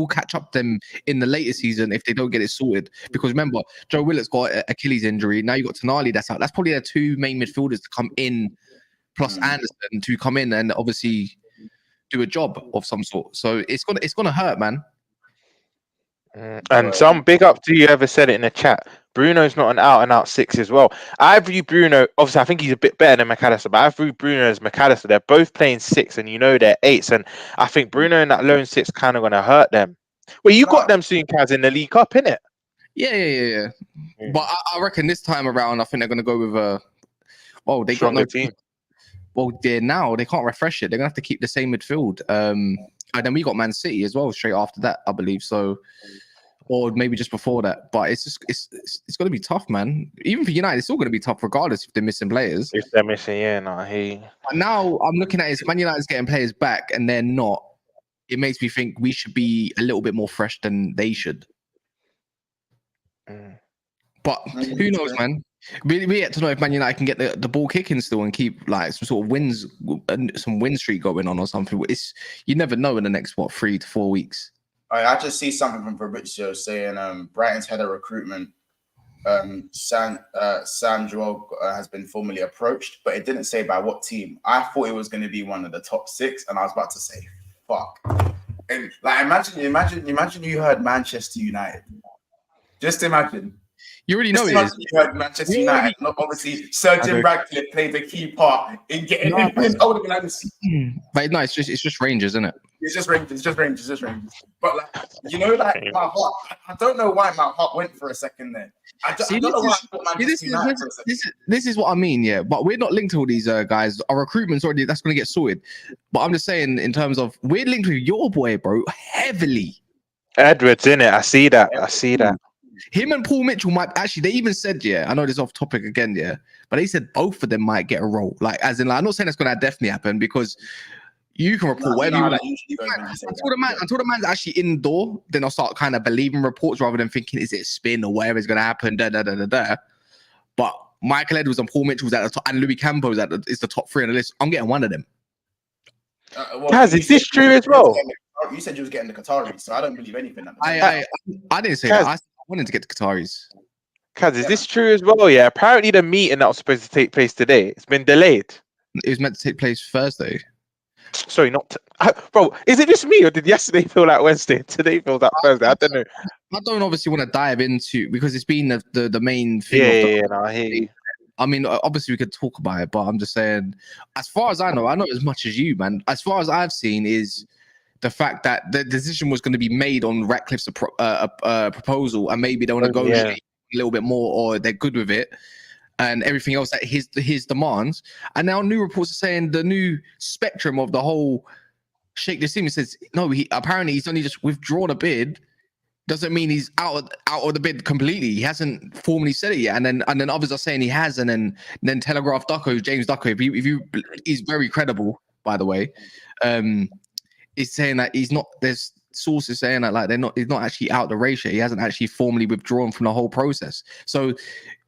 Speaker 3: catch up them in the later season if they don't get it sorted. Because remember, Joe Willock's got an Achilles injury. Now you got Tonali that's out. That's probably their two main midfielders to come in. Plus Anderson to come in and obviously do a job of some sort. So it's gonna hurt, man.
Speaker 2: And some big up to you ever said it in the chat. Bruno's not an out and out 6 as well. I view Bruno, obviously I think he's a bit better than McAllister, but I view Bruno as McAllister. They're both playing 6 and they're 8s. And I think Bruno in that lone 6 kind of gonna hurt them. Well, you got them soon, Kaz, in the League Cup, innit?
Speaker 3: Yeah. But I reckon this time around, I think they're gonna go with they got no team. Well, now they can't refresh it. They're gonna have to keep the same midfield. And then we got Man City as well straight after that, I believe. So, or maybe just before that. But it's gonna be tough, man. Even for United, it's still gonna be tough regardless if they're missing players.
Speaker 2: If they're missing, But
Speaker 3: now I'm looking at Man United's getting players back, and they're not. It makes me think we should be a little bit more fresh than they should. But who knows, man? We yet to know if Man United can get the ball kicking still and keep like some sort of some win streak going on or something. You never know in the next 3 to 4 weeks.
Speaker 1: I just see something from Fabrizio saying Brighton's head of recruitment, Sandro has been formally approached, but it didn't say by what team. I thought it was going to be one of the top 6, and I was about to say, fuck. And like imagine you heard Manchester United. Just imagine.
Speaker 3: You already know it is.
Speaker 1: You heard Manchester United. Not obviously, Sir Jim Ratcliffe played a key part in getting
Speaker 3: No,
Speaker 1: in. I would have been like this.
Speaker 3: But no, it's just Rangers, isn't it?
Speaker 1: It's just Rangers. But like, you know, like my heart. I don't know why my heart went for a second there. I don't know why I thought Manchester United for a second.
Speaker 3: This is what I mean, yeah. But we're not linked to all these guys. Our recruitment's already that's going to get sorted. But I'm just saying, in terms of we're linked with your boy, bro, heavily.
Speaker 2: Edwards in it. I see that.
Speaker 3: Him and Paul Mitchell might actually. They even said, yeah. I know this is off topic again, yeah. But they said both of them might get a role. Like, as in, like, I'm not saying that's going to definitely happen because you can report whatever you like. Until the man's actually indoor, then I'll start kind of believing reports rather than thinking, is it a spin or whatever is going to happen? But Michael Edwards and Paul Mitchell's at the top, and Louis Campos is the top 3 on the list. I'm getting one of them.
Speaker 2: Kaz, is this true as well?
Speaker 1: You said you was getting the Qataris, so I don't believe anything.
Speaker 3: I didn't say that. I wanted to get the Qataris.
Speaker 2: Kaz, is this true as well? Yeah. Apparently, the meeting that was supposed to take place today, it's been delayed.
Speaker 3: It was meant to take place Thursday.
Speaker 2: Sorry, bro. Is it just me, or did yesterday feel like Wednesday? Today feels like Thursday. I don't know.
Speaker 3: I don't obviously want to dive into because it's been the main thing.
Speaker 2: No, I hear you.
Speaker 3: I mean, obviously we could talk about it, but I'm just saying, as far as I know as much as you, man. As far as I've seen is the fact that the decision was going to be made on Ratcliffe's proposal, and maybe they want to go a little bit more, or they're good with it, and everything else that his demands. And now new reports are saying the new spectrum of the whole Sheikh Jassim says no. Apparently he's only just withdrawn a bid. Doesn't mean he's out of the bid completely. He hasn't formally said it yet. And then others are saying he has. And then Telegraph Ducko, James Ducko, he's very credible, by the way. Is saying that he's not. There's sources saying that like he's not actually out the race yet. He hasn't actually formally withdrawn from the whole process. So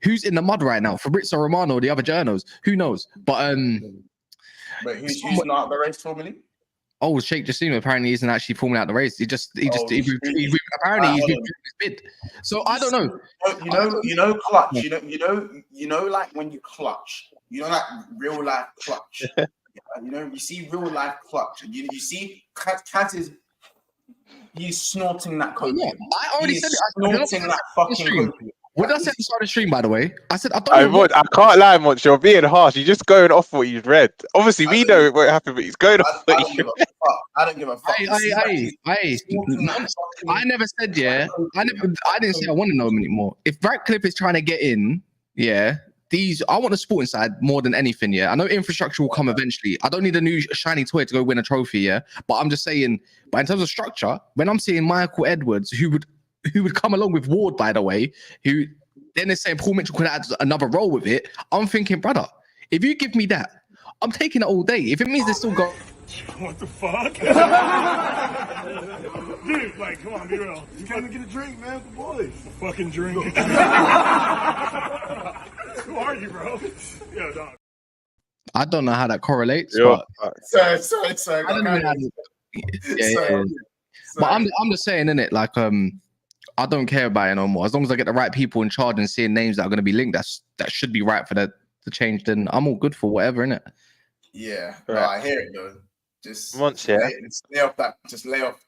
Speaker 3: who's in the mud right now? Fabrizio Romano or the other journos? Who knows? But
Speaker 1: who's not out the race formally?
Speaker 3: Oh, Sheikh Jassim apparently isn't actually formally out the race. He apparently he's withdrawn his bid. So I don't know.
Speaker 1: You know, clutch. You know, like when you clutch. You know, like real life clutch. You know, you see real life clutch. You see, Cat is. He's snorting that coke.
Speaker 3: Yeah, I already said it.
Speaker 1: Snorting that fucking coke.
Speaker 3: What did I say at the start of the stream, by the way? I said, I
Speaker 2: can't lie, Monch. You're being harsh. You're just going off what you've read. Obviously, we know what happened, but he's going off what you read.
Speaker 1: I don't give a fuck.
Speaker 3: I never said, yeah. I didn't say I want to know him anymore. If Ratcliffe is trying to get in, yeah, I want the sporting side more than anything, yeah. I know infrastructure will come eventually. I don't need a new shiny toy to go win a trophy, yeah. But I'm just saying, but in terms of structure, when I'm seeing Michael Edwards, who would come along with Ward, by the way, who then they're saying Paul Mitchell could add another role with it. I'm thinking, brother, if you give me that, I'm taking it all day. If it means they still go.
Speaker 4: What the fuck? Dude, like, come on, be real. You came to get a drink, man, for boys. A fucking drink. Who are you, bro? Yo, dog.
Speaker 3: I don't know how that correlates.
Speaker 1: Sorry.
Speaker 3: I don't know how yeah. But I'm just saying, innit, like, I don't care about it no more. As long as I get the right people in charge and seeing names that are going to be linked, that should be right for the change. Then I'm all good for whatever, innit?
Speaker 1: Yeah, right. No, I hear it though. Just
Speaker 2: once,
Speaker 1: lay off that. Just lay off.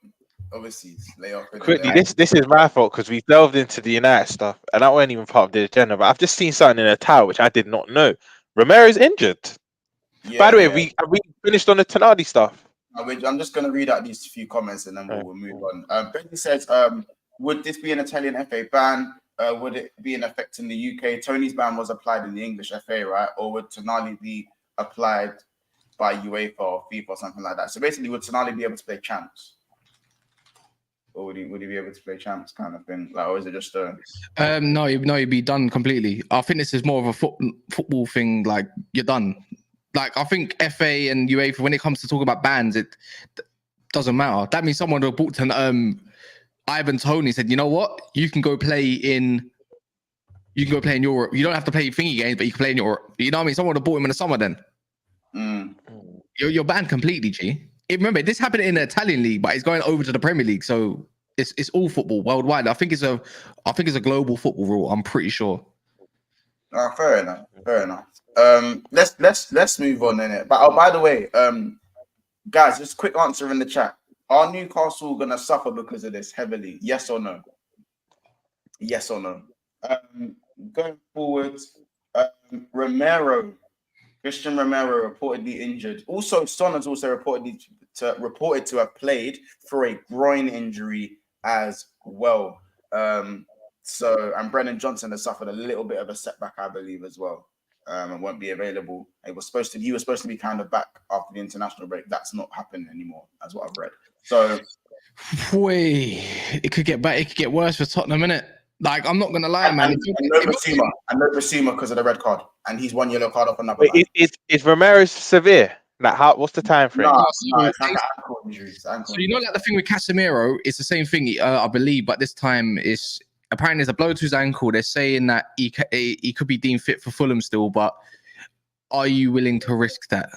Speaker 1: Obviously, lay off.
Speaker 2: Quickly, this is my fault because we delved into the United stuff, and that wasn't even part of the agenda. But I've just seen something in a towel which I did not know. Romero's injured. Yeah, by the way, we finished on the Tonali stuff.
Speaker 1: I'm just going to read out these few comments and then we'll move on. Benny says, would this be an Italian FA ban? Would it be in effect in the UK? Tony's ban was applied in the English FA, right? Or would Tonali be applied by UEFA or FIFA or something like that? So basically, would Tonali be able to play champs? Or would he be able to play champs kind of thing? Like, or is it just
Speaker 3: No, he'd be done completely. I think this is more of a football thing. Like, you're done. Like, I think FA and UEFA, when it comes to talking about bans, it doesn't matter. That means someone would have bought Ivan Toney said, you know what? You can go play in Europe. You don't have to play thingy games, but you can play in Europe. You know what I mean? Someone would have bought him in the summer then. You're banned completely, G. Remember, this happened in the Italian league, but it's going over to the Premier League. So it's all football worldwide. I think it's a global football rule. I'm pretty sure.
Speaker 1: Fair enough. Let's move on in it. But by the way, guys, just a quick answer in the chat. Are Newcastle gonna suffer because of this heavily? Yes or no? Yes or no? Going forward, Christian Romero reportedly injured. Also, Son has also reported to have played for a groin injury as well. And Brennan Johnson has suffered a little bit of a setback, I believe, as well. And won't be available. He was supposed to be kind of back after the international break. That's not happening anymore, as what I've read. So,
Speaker 3: boy, it could get better. It could get worse for Tottenham, innit? Like, I'm not gonna lie, man.
Speaker 1: And no Basuma because of the red card, and he's 1 yellow card off another.
Speaker 2: Wait, is Romero severe? Like, what's the time frame?
Speaker 1: No, it's like an ankle injury.
Speaker 3: So you know, like the thing with Casemiro, it's the same thing, I believe, but this time it's apparently there's a blow to his ankle. They're saying that he could be deemed fit for Fulham still, but are you willing to risk that?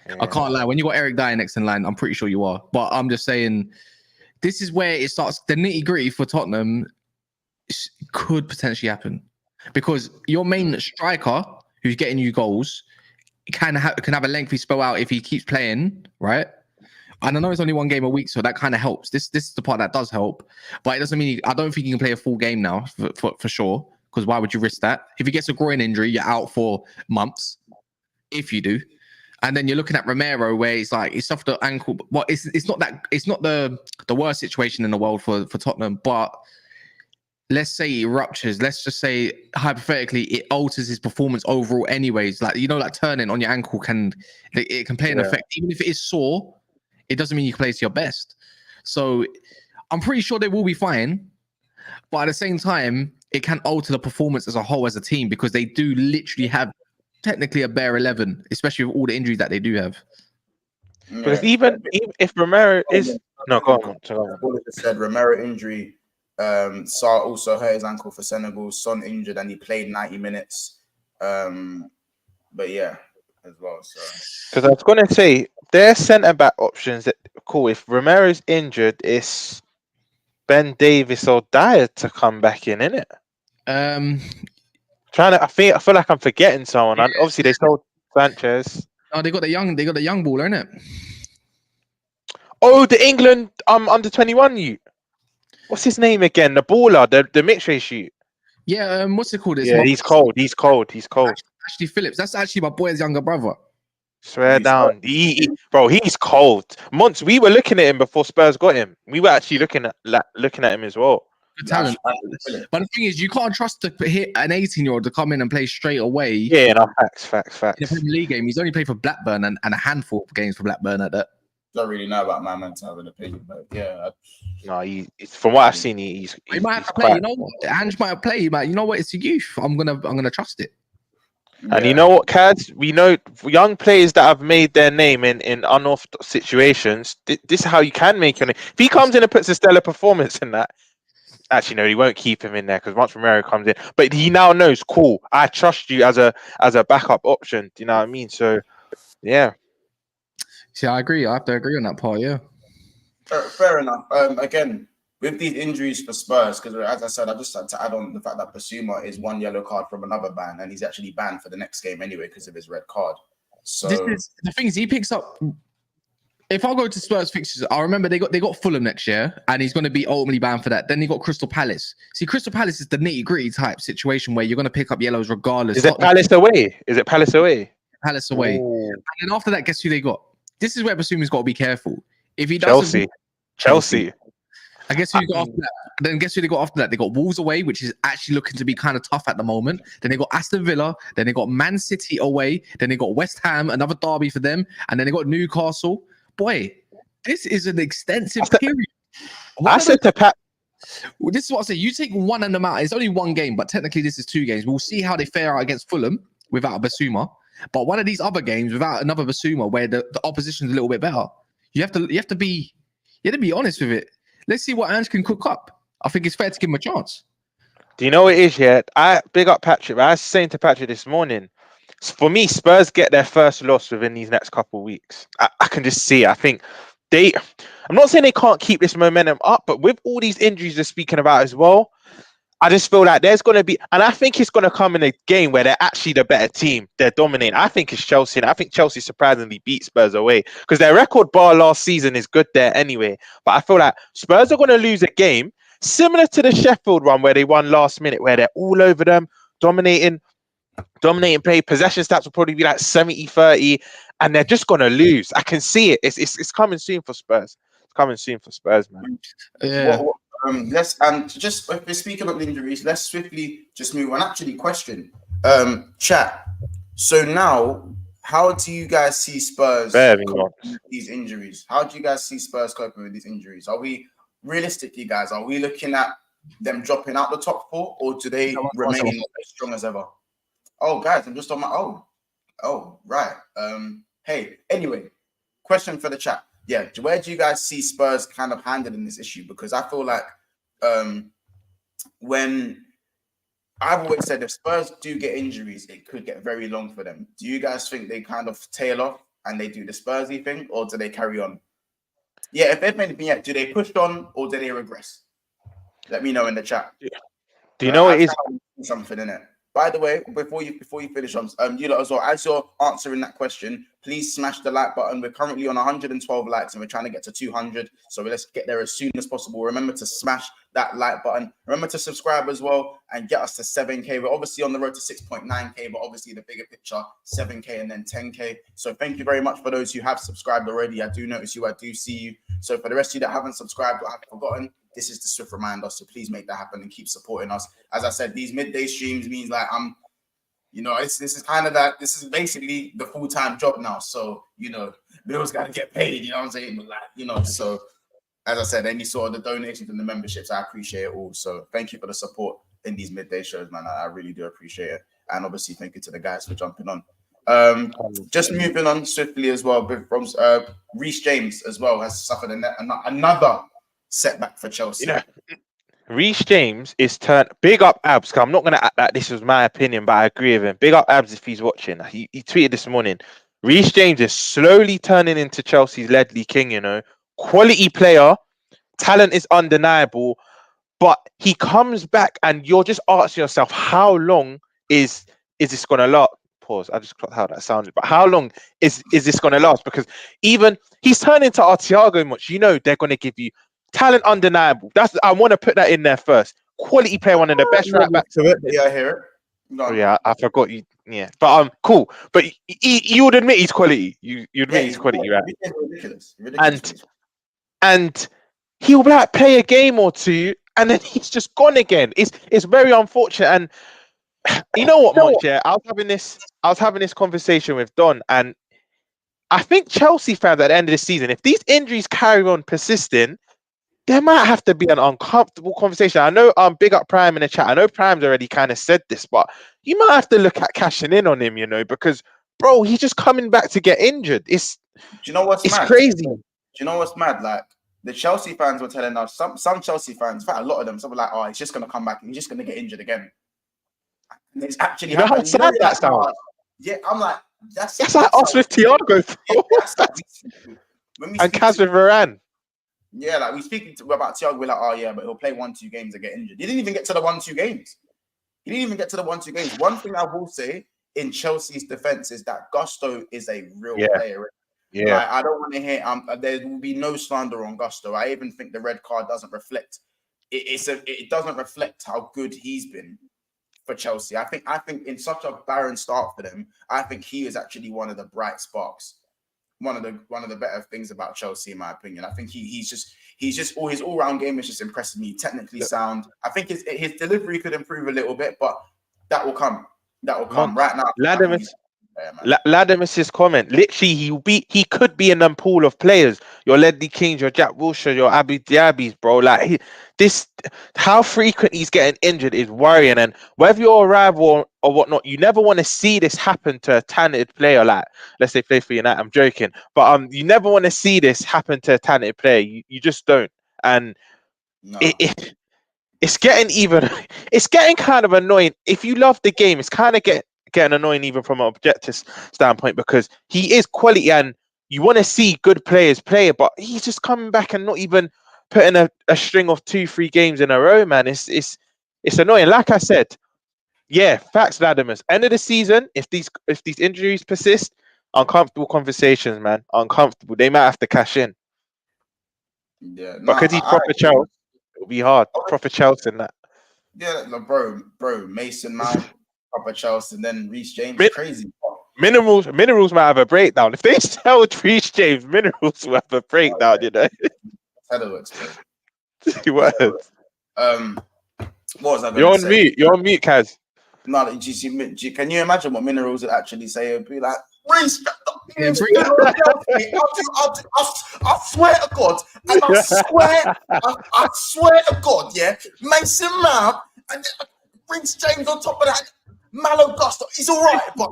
Speaker 3: Yeah. I can't lie. When you got Eric Dyer next in line, I'm pretty sure you are. But I'm just saying, this is where it starts. The nitty gritty for Tottenham could potentially happen because your main striker, who's getting you goals, can have a lengthy spell out if he keeps playing, right? And I know it's only one game a week, so that kind of helps. This is the part that does help, but it doesn't mean I don't think he can play a full game now for sure. Because why would you risk that? If he gets a groin injury, you're out for months. If you do, and then you're looking at Romero, where it's like he's suffered the ankle. Well, it's not the worst situation in the world for Tottenham, but let's say it ruptures. Let's just say hypothetically it alters his performance overall. Anyways, like like turning on your ankle can play an effect, even if it is sore. It doesn't mean you can play to your best. So I'm pretty sure they will be fine, but at the same time, it can alter the performance as a whole as a team because they do literally have technically a bare 11, especially with all the injuries that they do have.
Speaker 2: Because even if Romero is go on.
Speaker 1: I just said Romero injury. Sarr also hurt his ankle for Senegal. Son injured and he played 90 minutes. But yeah, as well. So
Speaker 2: because I was gonna say their centre back options that cool. If Romero's injured, it's Ben Davis or Dyer to come back in, innit? I feel like I'm forgetting someone. Yeah. Obviously, they sold Sanchez.
Speaker 3: Oh, they got the young baller, innit?
Speaker 2: Oh, the England under 21 youth. What's his name again? The baller, the mixed-race shoot.
Speaker 3: Yeah, what's it called?
Speaker 2: Yeah, he's cold.
Speaker 3: Ashley Phillips. That's actually my boy's younger brother.
Speaker 2: Swear down. He's cold. Months we were looking at him before Spurs got him. We were actually looking at him as well.
Speaker 3: Good talent. But the thing is, you can't trust an 18-year-old to come in and play straight away.
Speaker 2: Yeah, no, facts.
Speaker 3: In a Premier League game, he's only played for Blackburn and a handful of games for Blackburn at that.
Speaker 1: Don't really know about my man to have an opinion, but yeah.
Speaker 2: From what I've seen, he
Speaker 3: might have to play. You know what? Ange might play. But you know what? It's a youth. I'm gonna trust it.
Speaker 2: And you know what, Cads? We know young players that have made their name in unorthodox situations. This is how you can make your name. If he comes in and puts a stellar performance in that, actually, no, he won't keep him in there because once Romero comes in, but he now knows, cool, I trust you as a backup option. Do you know what I mean? So, yeah.
Speaker 3: See, I agree. I have to agree on that part. Yeah.
Speaker 1: Fair enough. Again, with these injuries for Spurs, because as I said, I just had to add on the fact that Basuma is 1 yellow card from another ban, and he's actually banned for the next game anyway because of his red card. So
Speaker 3: the thing is, he picks up. If I go to Spurs fixtures, I remember they got Fulham next year, and he's going to be ultimately banned for that. Then they got Crystal Palace. See, Crystal Palace is the nitty gritty type situation where you're going to pick up yellows regardless.
Speaker 2: Is it Palace away? Palace away.
Speaker 3: Ooh. And then after that, guess who they got? This is where Basuma's got to be careful. If he doesn't,
Speaker 2: Chelsea.
Speaker 3: I guess who you got after that? Then guess who they got after that? They got Wolves away, which is actually looking to be kind of tough at the moment. Then they got Aston Villa. Then they got Man City away. Then they got West Ham, another derby for them. And then they got Newcastle. Boy, this is an extensive period.
Speaker 2: I said to Pat.
Speaker 3: This is what I say. You take one of them out. It's only one game, but technically this is 2 games. We'll see how they fare out against Fulham without a Basuma. But one of these other games without another Basuma, where the opposition's a little bit better, you have to be honest with it. Let's see what Ange can cook up. I think it's fair to give him a chance.
Speaker 2: Do you know what it is yet? I big up Patrick. I was saying to Patrick this morning, for me, Spurs get their first loss within these next couple of weeks. I can just see it. I think I'm not saying they can't keep this momentum up, but with all these injuries they're speaking about as well, I just feel like there's going to be, and I think it's going to come in a game where they're actually the better team. They're dominating. I think it's Chelsea, and I think Chelsea surprisingly beat Spurs away because their record bar last season is good there anyway. But I feel like Spurs are going to lose a game, similar to the Sheffield one where they won last minute, where they're all over them, dominating play. Possession stats will probably be like 70-30, and they're just gonna lose. I can see it. It's coming soon for Spurs. It's coming soon for Spurs, man.
Speaker 3: Yeah.
Speaker 1: Let's just if we're speaking of injuries, let's swiftly just move on. Actually, question, chat. So now, how do you guys see Spurs coping with these injuries? How do you guys see Spurs coping with these injuries? Are we realistically, guys? Are we looking at them dropping out the top four, or do they remain as strong as ever? Oh, guys, I'm just on my right. Hey, anyway, question for the chat. Yeah, where do you guys see Spurs kind of handling this issue? Because I feel like when I've always said if Spurs do get injuries, it could get very long for them. Do you guys think they kind of tail off and they do the Spursy thing, or do they carry on? Yeah, if they've made anything yet, do they push on or do they regress? Let me know in the chat.
Speaker 2: Do you know what it is?
Speaker 1: Something in it. By the way, before you finish on, you lot as well, as you're answering that question, please smash the like button. We're currently on 112 likes and we're trying to get to 200. So let's get there as soon as possible. Remember to smash that like button. Remember to subscribe as well and get us to 7K. We're obviously on the road to 6.9K, but obviously the bigger picture, 7K and then 10K. So thank you very much for those who have subscribed already. I do notice you. I do see you. So for the rest of you that haven't subscribed or have forgotten, this is the swift reminder. So please make that happen and keep supporting us. As I said, these midday streams means like this is kind of that. This is basically the full-time job now. So bills got to get paid. You know what I'm saying? But so as I said, any sort of the donations and the memberships, I appreciate it all. So thank you for the support in these midday shows, man. I really do appreciate it. And obviously, thank you to the guys for jumping on. Just moving on swiftly as well. From Reece James as well has suffered another setback for Chelsea.
Speaker 2: Reece James is turned big up abs. Cause I'm not gonna act like this was my opinion, but I agree with him. Big up abs if he's watching. He tweeted this morning. Reece James is slowly turning into Chelsea's Ledley King. Quality player, talent is undeniable, but he comes back, and you're just asking yourself, how long is this gonna last? Pause. I just clocked how that sounded, but how long is this gonna last? Because even he's turned into our Thiago much. They're gonna give you. Talent undeniable. I want to put that in there first. Quality player, one of the best right backs to it.
Speaker 1: Yeah, I hear it.
Speaker 2: No. Oh, yeah, I forgot you. Yeah, but cool. But you would admit he's quality. You admit he's quality, right?
Speaker 1: Ridiculous.
Speaker 2: And he'll play a game or two, and then he's just gone again. It's very unfortunate. And you know what, Monch? Yeah, I was having this conversation with Don, and I think Chelsea fans at the end of the season, if these injuries carry on persisting, there might have to be an uncomfortable conversation. I know big up Prime in the chat. I know Prime's already kind of said this, but you might have to look at cashing in on him, because bro, he's just coming back to get injured. Do
Speaker 1: you know what's mad?
Speaker 2: Crazy.
Speaker 1: Do you know what's mad? Like the Chelsea fans were telling us, some Chelsea fans, in fact, a lot of them, some were like, oh, he's just gonna come back and he's just gonna get injured again. And it's actually
Speaker 2: how sad that sounds.
Speaker 1: Yeah, I'm like, that's
Speaker 2: like us with Thiago. And Kaz with Varane.
Speaker 1: Yeah, like we speaking about Thiago, we're like, oh yeah, but he'll play 1-2 games and get injured. He didn't even get to the 1-2 games. One thing I will say in Chelsea's defense is that Gusto is a real player.
Speaker 2: Yeah,
Speaker 1: I don't want to hear. There will be no slander on Gusto. I even think the red card doesn't reflect. It doesn't reflect how good he's been for Chelsea. I think in such a barren start for them, I think he is actually one of the bright sparks. One of the better things about Chelsea, in my opinion. I think he's just his all-round game is just impressing me. Technically sound. I think his delivery could improve a little bit, but that will come. Right now.
Speaker 2: Ladimus's comment. Literally, he could be in a pool of players. Your Ledley Kings, your Jack Wilshere, your Abu Diabis, bro. How frequent he's getting injured is worrying. And whether you're a rival or whatnot, you never want to see this happen to a talented player. Like, let's say play for United. I'm joking, but you never want to see this happen to a talented player. You just don't. And
Speaker 1: no.
Speaker 2: It's getting kind of annoying. If you love the game, it's kind of getting annoying even from an objective standpoint, because he is quality and you want to see good players play, but he's just coming back and not even putting a string of 2-3 games in a row, man. It's annoying. Like I said, yeah, facts, Ladimus. End of the season, if these injuries persist, uncomfortable conversations, man. Uncomfortable. They might have to cash in.
Speaker 1: Yeah,
Speaker 2: because he's proper Chelsea. It'll be hard. Proper Chelsea and that.
Speaker 1: Yeah, like, bro, Mason Mount, proper Chelsea, and then Reece James,
Speaker 2: Min-
Speaker 1: crazy.
Speaker 2: Minerals might have a breakdown. If they sell Reece James, Minerals will have a breakdown, you know.
Speaker 1: Featherworks, bro.
Speaker 2: What?
Speaker 1: What was I going
Speaker 2: You're
Speaker 1: to
Speaker 2: on
Speaker 1: say?
Speaker 2: mute. You're on mute, Kaz.
Speaker 1: No, can you imagine what Minerals would actually say? It'd be like, Reece,
Speaker 3: Yeah,
Speaker 1: I swear to God, and I swear to God, yeah, Mason Mount and Reece James on top of that, Malo Gusto, he's all right, but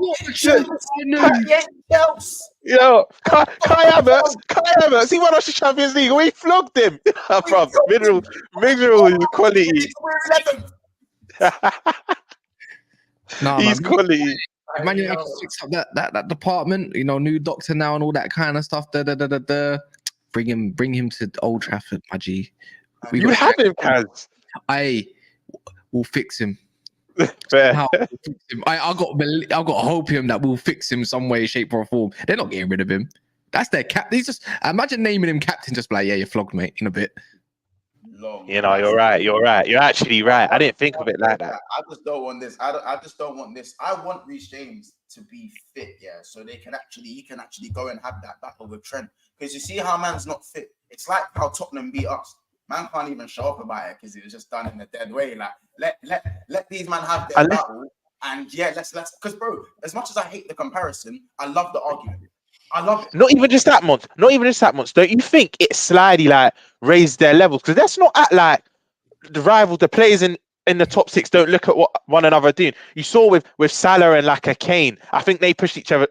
Speaker 2: Yo, Kai Havertz, he won us the Champions League. We flogged him. Bro, Mineral is quality.
Speaker 3: Nah,
Speaker 2: He's
Speaker 3: man.
Speaker 2: quality.
Speaker 3: Man, you have to fix up that department, you know, new doctor now and all that kind of stuff. Bring him to Old Trafford, my G.
Speaker 2: You have him, Kaz.
Speaker 3: We'll fix him.
Speaker 2: Fair.
Speaker 3: We'll fix him. I got hope him that we'll fix him some way, shape, or form. They're not getting rid of him. That's their cap. He's just imagine naming him captain, just like, yeah, you're flogged, mate, in a bit.
Speaker 2: You know, you're right. You're actually right. I didn't think of it like that.
Speaker 1: I just don't want this. I just don't want this. I want Reece James to be fit, yeah, so he can actually go and have that battle with Trent. Because you see how man's not fit. It's like how Tottenham beat us. Man can't even show up about it because it was just done in a dead way. Like let these men have their battle. And yeah, let's because bro, as much as I hate the comparison, I love the argument. I love it.
Speaker 2: Not even just that month. Don't you think it slightly like raised their levels? Because let's not act like the players in the top six don't look at what one another are doing. You saw with Salah and like a Kane, I think they pushed each other's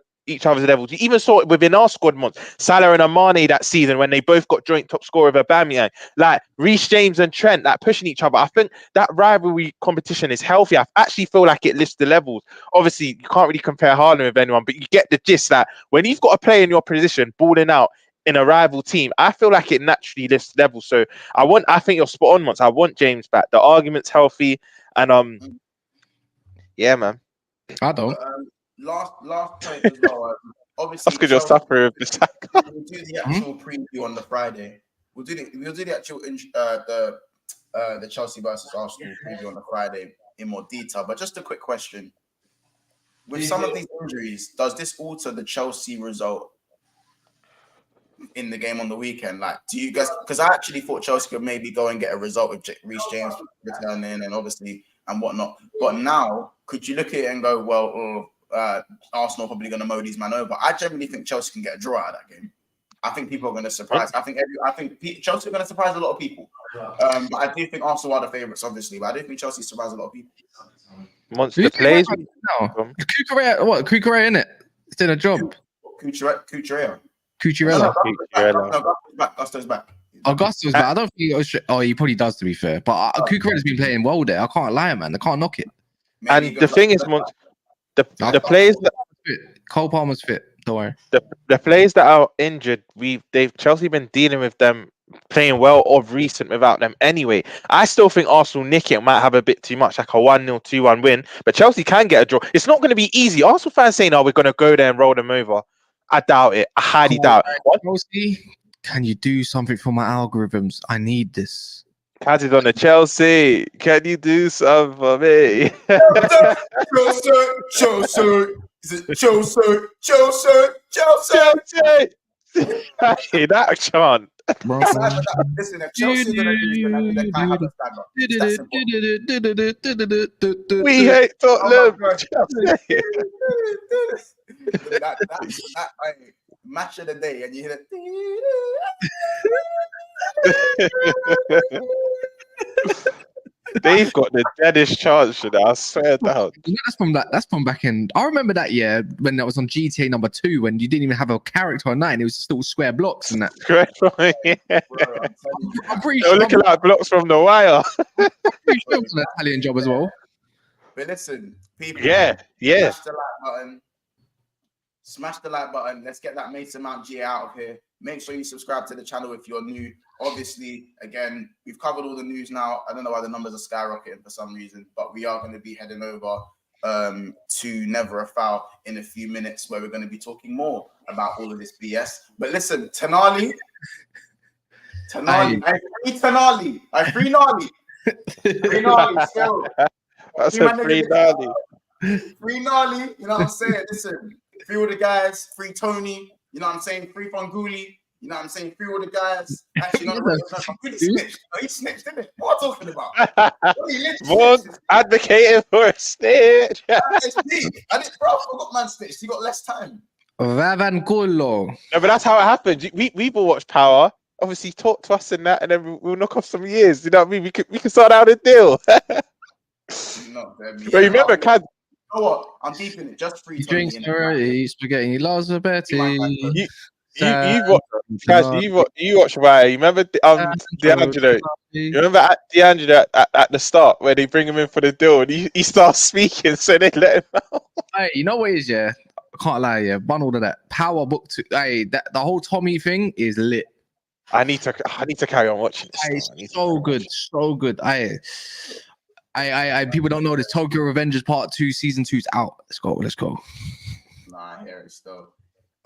Speaker 2: levels. You even saw it within our squad months. Salah and Amane that season when they both got joint top scorer of Aubameyang. Like Reece James and Trent, like pushing each other. I think that rivalry competition is healthy. I actually feel like it lifts the levels. Obviously, you can't really compare Haaland with anyone, but you get the gist that when you've got a player in your position balling out in a rival team, I feel like it naturally lifts levels. So I think you're spot on once. I want James back. The argument's healthy, and yeah, man.
Speaker 3: I don't.
Speaker 1: Last point as well. Obviously,
Speaker 2: that's because you're suffering with the sack.
Speaker 1: We'll do the actual preview on the Friday. We'll do the actual the Chelsea versus Arsenal preview on the Friday in more detail. But just a quick question: with some of these injuries, does this alter the Chelsea result in the game on the weekend? Like, do you guys? Because I actually thought Chelsea could maybe go and get a result with Reece James returning and obviously and whatnot. But now, could you look at it and go, well, Arsenal probably going to mow these man over? I generally think Chelsea can get a draw out of that game. I think people are going to surprise. I think Chelsea are going to surprise a lot of people. But I do think Arsenal are the favourites, obviously. But I do think Chelsea surprise a lot of people.
Speaker 2: Once the plays,
Speaker 3: Cucurella in it. It's in a job.
Speaker 1: Cucurella.
Speaker 3: No,
Speaker 1: Gusto's back.
Speaker 3: Augusto's back. I don't think. He probably does, to be fair. But Cucurella's been playing well there. I can't lie, man. I can't knock it.
Speaker 1: Maybe
Speaker 2: and the thing is, the players that
Speaker 3: Cole Palmer's fit. Don't worry.
Speaker 2: The players that are injured, Chelsea been dealing with them playing well of recent without them anyway. I still think Arsenal nick it might have a bit too much, like a 1-0, 2-1 win. But Chelsea can get a draw. It's not going to be easy. Arsenal fans saying, "Oh, we're going to go there and roll them over." I doubt it. I highly doubt it.
Speaker 3: Chelsea, can you do something for my algorithms? I need this.
Speaker 2: Kaz is on the Chelsea. Can you do something for me? Chelsea. Hey, that chant.
Speaker 1: Listen, if Chelsea are going to lose, then I have a stand-up.
Speaker 2: We hate Tottenham.
Speaker 1: that match of the day, and you hear it.
Speaker 2: They've got the deadest chance, I swear down.
Speaker 3: That's from back in. I remember that year when that was on GTA number 2 when you didn't even have a character on 9. It was just all square blocks and that. I'm pretty
Speaker 2: sure. They're looking like blocks from The Wire.
Speaker 3: I'm pretty sure it was an Italian job as well.
Speaker 1: But listen, people.
Speaker 2: Yeah.
Speaker 1: Smash the like button. Let's get that Mason Mount G out of here. Make sure you subscribe to the channel if you're new. Obviously, again, we've covered all the news now. I don't know why the numbers are skyrocketing for some reason, but we are going to be heading over to Never a Foul in a few minutes, where we're going to be talking more about all of this BS. But listen, Tonali Tonali. I free Tonali. Free Tonali still.
Speaker 2: That's
Speaker 1: Free
Speaker 2: a free Nali.
Speaker 1: Free Tonali. You know what I'm saying? Listen, free all the guys. Free Tony. You know what I'm saying? Free Fanguli. You know what I'm saying? Free all the guys. Actually, no, Fanguli snitched. No, he snitched, didn't it? What am I talking about?
Speaker 2: Mons advocating for a snitch.
Speaker 1: I didn't, bro. I forgot man snitched. He got less time.
Speaker 3: Vavanculo.
Speaker 2: No, but that's how it happened. We will watch Power. Obviously, talk to us and that, and then we'll knock off some years. You know what I mean? We can sort out a deal.
Speaker 1: No,
Speaker 2: but remember, Kaz,
Speaker 1: you know what? I'm deep in it. Just free
Speaker 3: He
Speaker 1: Tony.
Speaker 3: drinks spaghetti, spaghetti, loves a Betty.
Speaker 2: you watch right? You remember D'Angelo? You remember D'Angelo at the start where they bring him in for the deal and he starts speaking, so they let him out.
Speaker 3: Hey, you know what it is, yeah? I can't lie, yeah. Bundled of that Power Book. Hey, the whole Tommy thing is lit.
Speaker 2: I need to carry on watching this.
Speaker 3: It's so good, so good. I people don't know this. Tokyo Revengers Part 2, Season 2 is out. Let's go.
Speaker 1: Nah, I hear it still.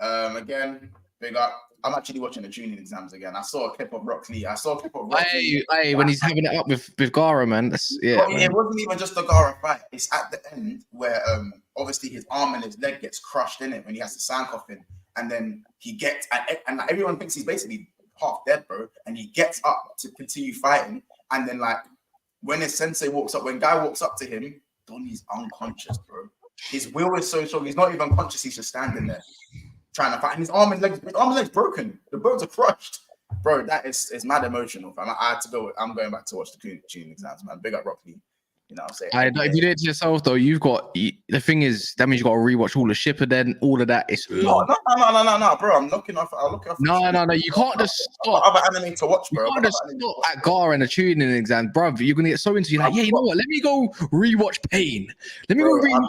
Speaker 1: Again, big up. I'm actually watching the tuning exams again. I saw a clip of Rock Lee.
Speaker 3: Hey, when he's having it up with Gara, man.
Speaker 1: It wasn't even just the Gara fight. It's at the end where obviously his arm and his leg gets crushed in it when he has to sign coffin, and then he gets and like, everyone thinks he's basically half dead, bro. And he gets up to continue fighting, and then like when his sensei walks up, when Guy walks up to him, Donnie's unconscious, bro. His will is so strong. He's not even conscious. He's just standing there trying to fight. And his arm and legs broken. The bones are crushed, bro. That is mad emotional. Fam. I had to go. I'm going back to watch the tuning exams, man. Big up Rock Lee. You know what I'm saying?
Speaker 3: If you do it to yourself, though, the thing is, that means you got to rewatch all the Shipper, then all of that. It's
Speaker 1: no, bro. I'm looking off. I'll look off.
Speaker 3: No. You can't just stop.
Speaker 1: Other anime to watch, bro.
Speaker 3: You can't just stop at Gar and the tuning exam, bro. You're gonna get so into it. Like, yeah, you know what? Let me go rewatch Pain. Let me go rewatch.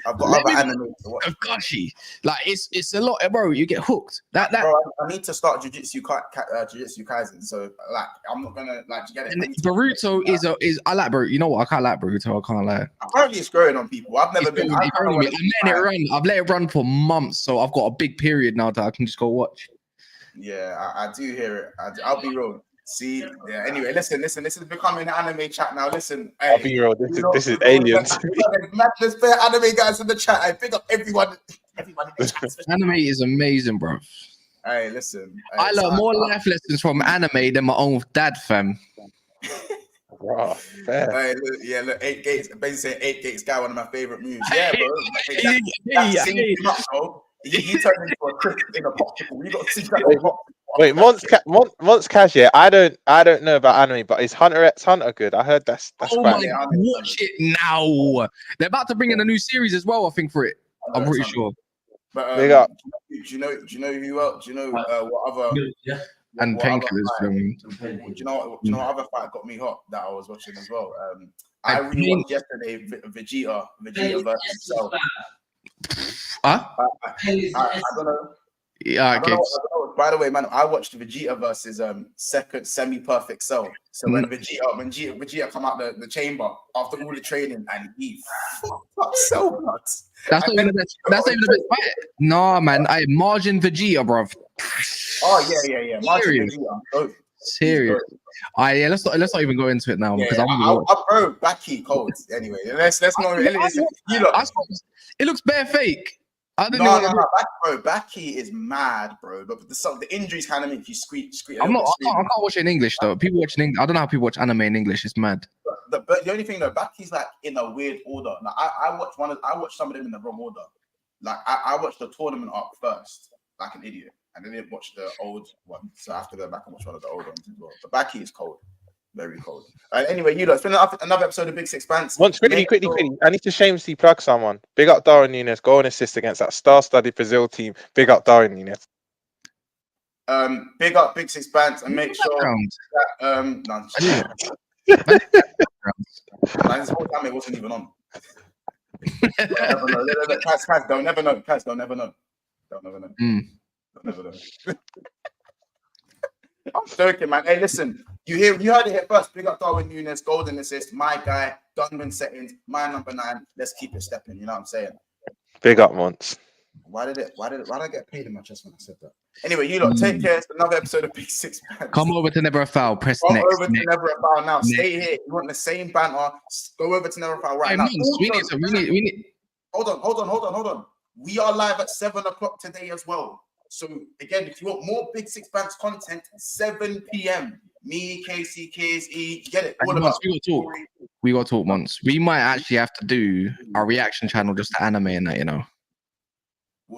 Speaker 1: I've got other anime to watch.
Speaker 3: Goshi, like it's a lot, bro. You get hooked. That.
Speaker 1: Bro, I need to start Jujutsu Kaisen. So like, I'm not gonna like get it.
Speaker 3: Boruto is I like Boruto. You know what? I can't like Boruto. I can't lie.
Speaker 1: Apparently, it's growing on people. I've never been.
Speaker 3: I'm letting it run. I've let it run for months, so I've got a big period now that I can just go watch.
Speaker 1: Yeah, I do hear it. I'll be real. See, yeah. Anyway, listen. This is becoming an anime chat now. Listen, hey,
Speaker 2: I'll be real. This is aliens.
Speaker 1: Madness fair anime guys in the chat. I pick up everyone in the chat.
Speaker 3: Anime is amazing, bro.
Speaker 1: Hey, listen.
Speaker 3: I learned more life lessons from anime than my own dad, fam.
Speaker 2: Wow, fair.
Speaker 1: Hey, look, 8 Gates. Basically saying 8 Gates guy, one of my favorite movies. Yeah, bro. He turned into a cricket in a popsicle. You got to see that.
Speaker 2: Wait, Monts Cash, yeah. I don't know about anime, but is Hunter x Hunter good? I heard that's
Speaker 3: watch it now. They're about to bring in a new series as well, I think, for it. I'm pretty sure.
Speaker 1: But
Speaker 2: big up.
Speaker 1: Do you know who else? Do you know what other
Speaker 3: and Painkillers?
Speaker 1: Do you know what other fight got me hot that I was watching as well? I rewatched yesterday Vegeta versus Cell.
Speaker 3: I
Speaker 1: don't know.
Speaker 3: Yeah, okay.
Speaker 1: By the way, man, I watched Vegeta versus second semi-perfect Cell. So when Vegeta come out the chamber after all the training and he fucked up Cell nuts.
Speaker 3: That's not even the best fight. No, man. Margin Vegeta, bro.
Speaker 1: Oh yeah. Margin Vegeta.
Speaker 3: Serious. Yeah, let's not even go into it now because
Speaker 1: bro, Baki cold. Anyway, let's not.
Speaker 3: It looks bare fake.
Speaker 1: Bro, Baki is mad, bro. But the injuries kind of make you squeak.
Speaker 3: I can't watch it in English though. People watching English. I don't know how people watch anime in English. It's mad.
Speaker 1: But the only thing though, Baki's like in a weird order. Like I watched some of them in the wrong order. Like I watched the tournament arc first, like an idiot, and then didn't watch the old one. So I have to go back and watch one of the old ones as well. But Baki is cold. Very cold. Anyway, it's been another episode of Big Sixpence.
Speaker 2: Once quickly. I need to shamelessly plug someone. Big up Darwin Nunes, goal and assist against that star-studded Brazil team. Big up Darwin Nunes.
Speaker 1: Big up Big Sixpence and make sure this whole time it wasn't even on. Kaz, don't never know. Don't never know. I'm joking, man. Hey, listen, you heard it here first. Big up Darwin Nunes, golden assist, my guy, gunman settings, my number 9. Let's keep it stepping. You know what I'm saying?
Speaker 2: Big up, Monts.
Speaker 1: Why did I get paid in my chest when I said that? Anyway, you lot take care. It's another episode of Big Six Bands.
Speaker 3: Come over to Never a Foul. Press
Speaker 1: Go
Speaker 3: next.
Speaker 1: over to Never a Foul now. Stay here. You want the same banter? Go over to Never a Foul right now.
Speaker 3: We need.
Speaker 1: Hold on. We are live at 7 o'clock today as well. So again, if you want more Big Six Bands content, 7 p.m. Me, Casey, KSE, get it. All about
Speaker 3: we got to talk once. We might actually have to do our reaction channel just to anime and that, you know.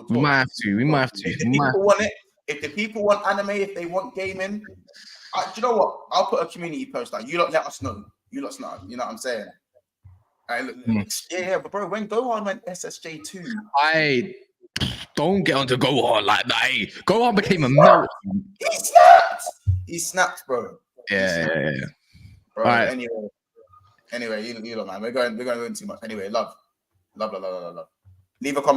Speaker 3: We might have to.
Speaker 1: If the people want it, if the people want anime, if they want gaming, do you know what? I'll put a community post out. You lot let us know. You lot know. You know what I'm saying? Yeah, but bro, when Gohan went SSJ2,
Speaker 3: I don't get on to Gohan like that. Hey, Gohan became a melt.
Speaker 1: He snapped, bro.
Speaker 3: Yeah.
Speaker 1: Bro,
Speaker 3: right.
Speaker 1: Anyway, you know, man, we're going into too much. Anyway, love. Leave a comment.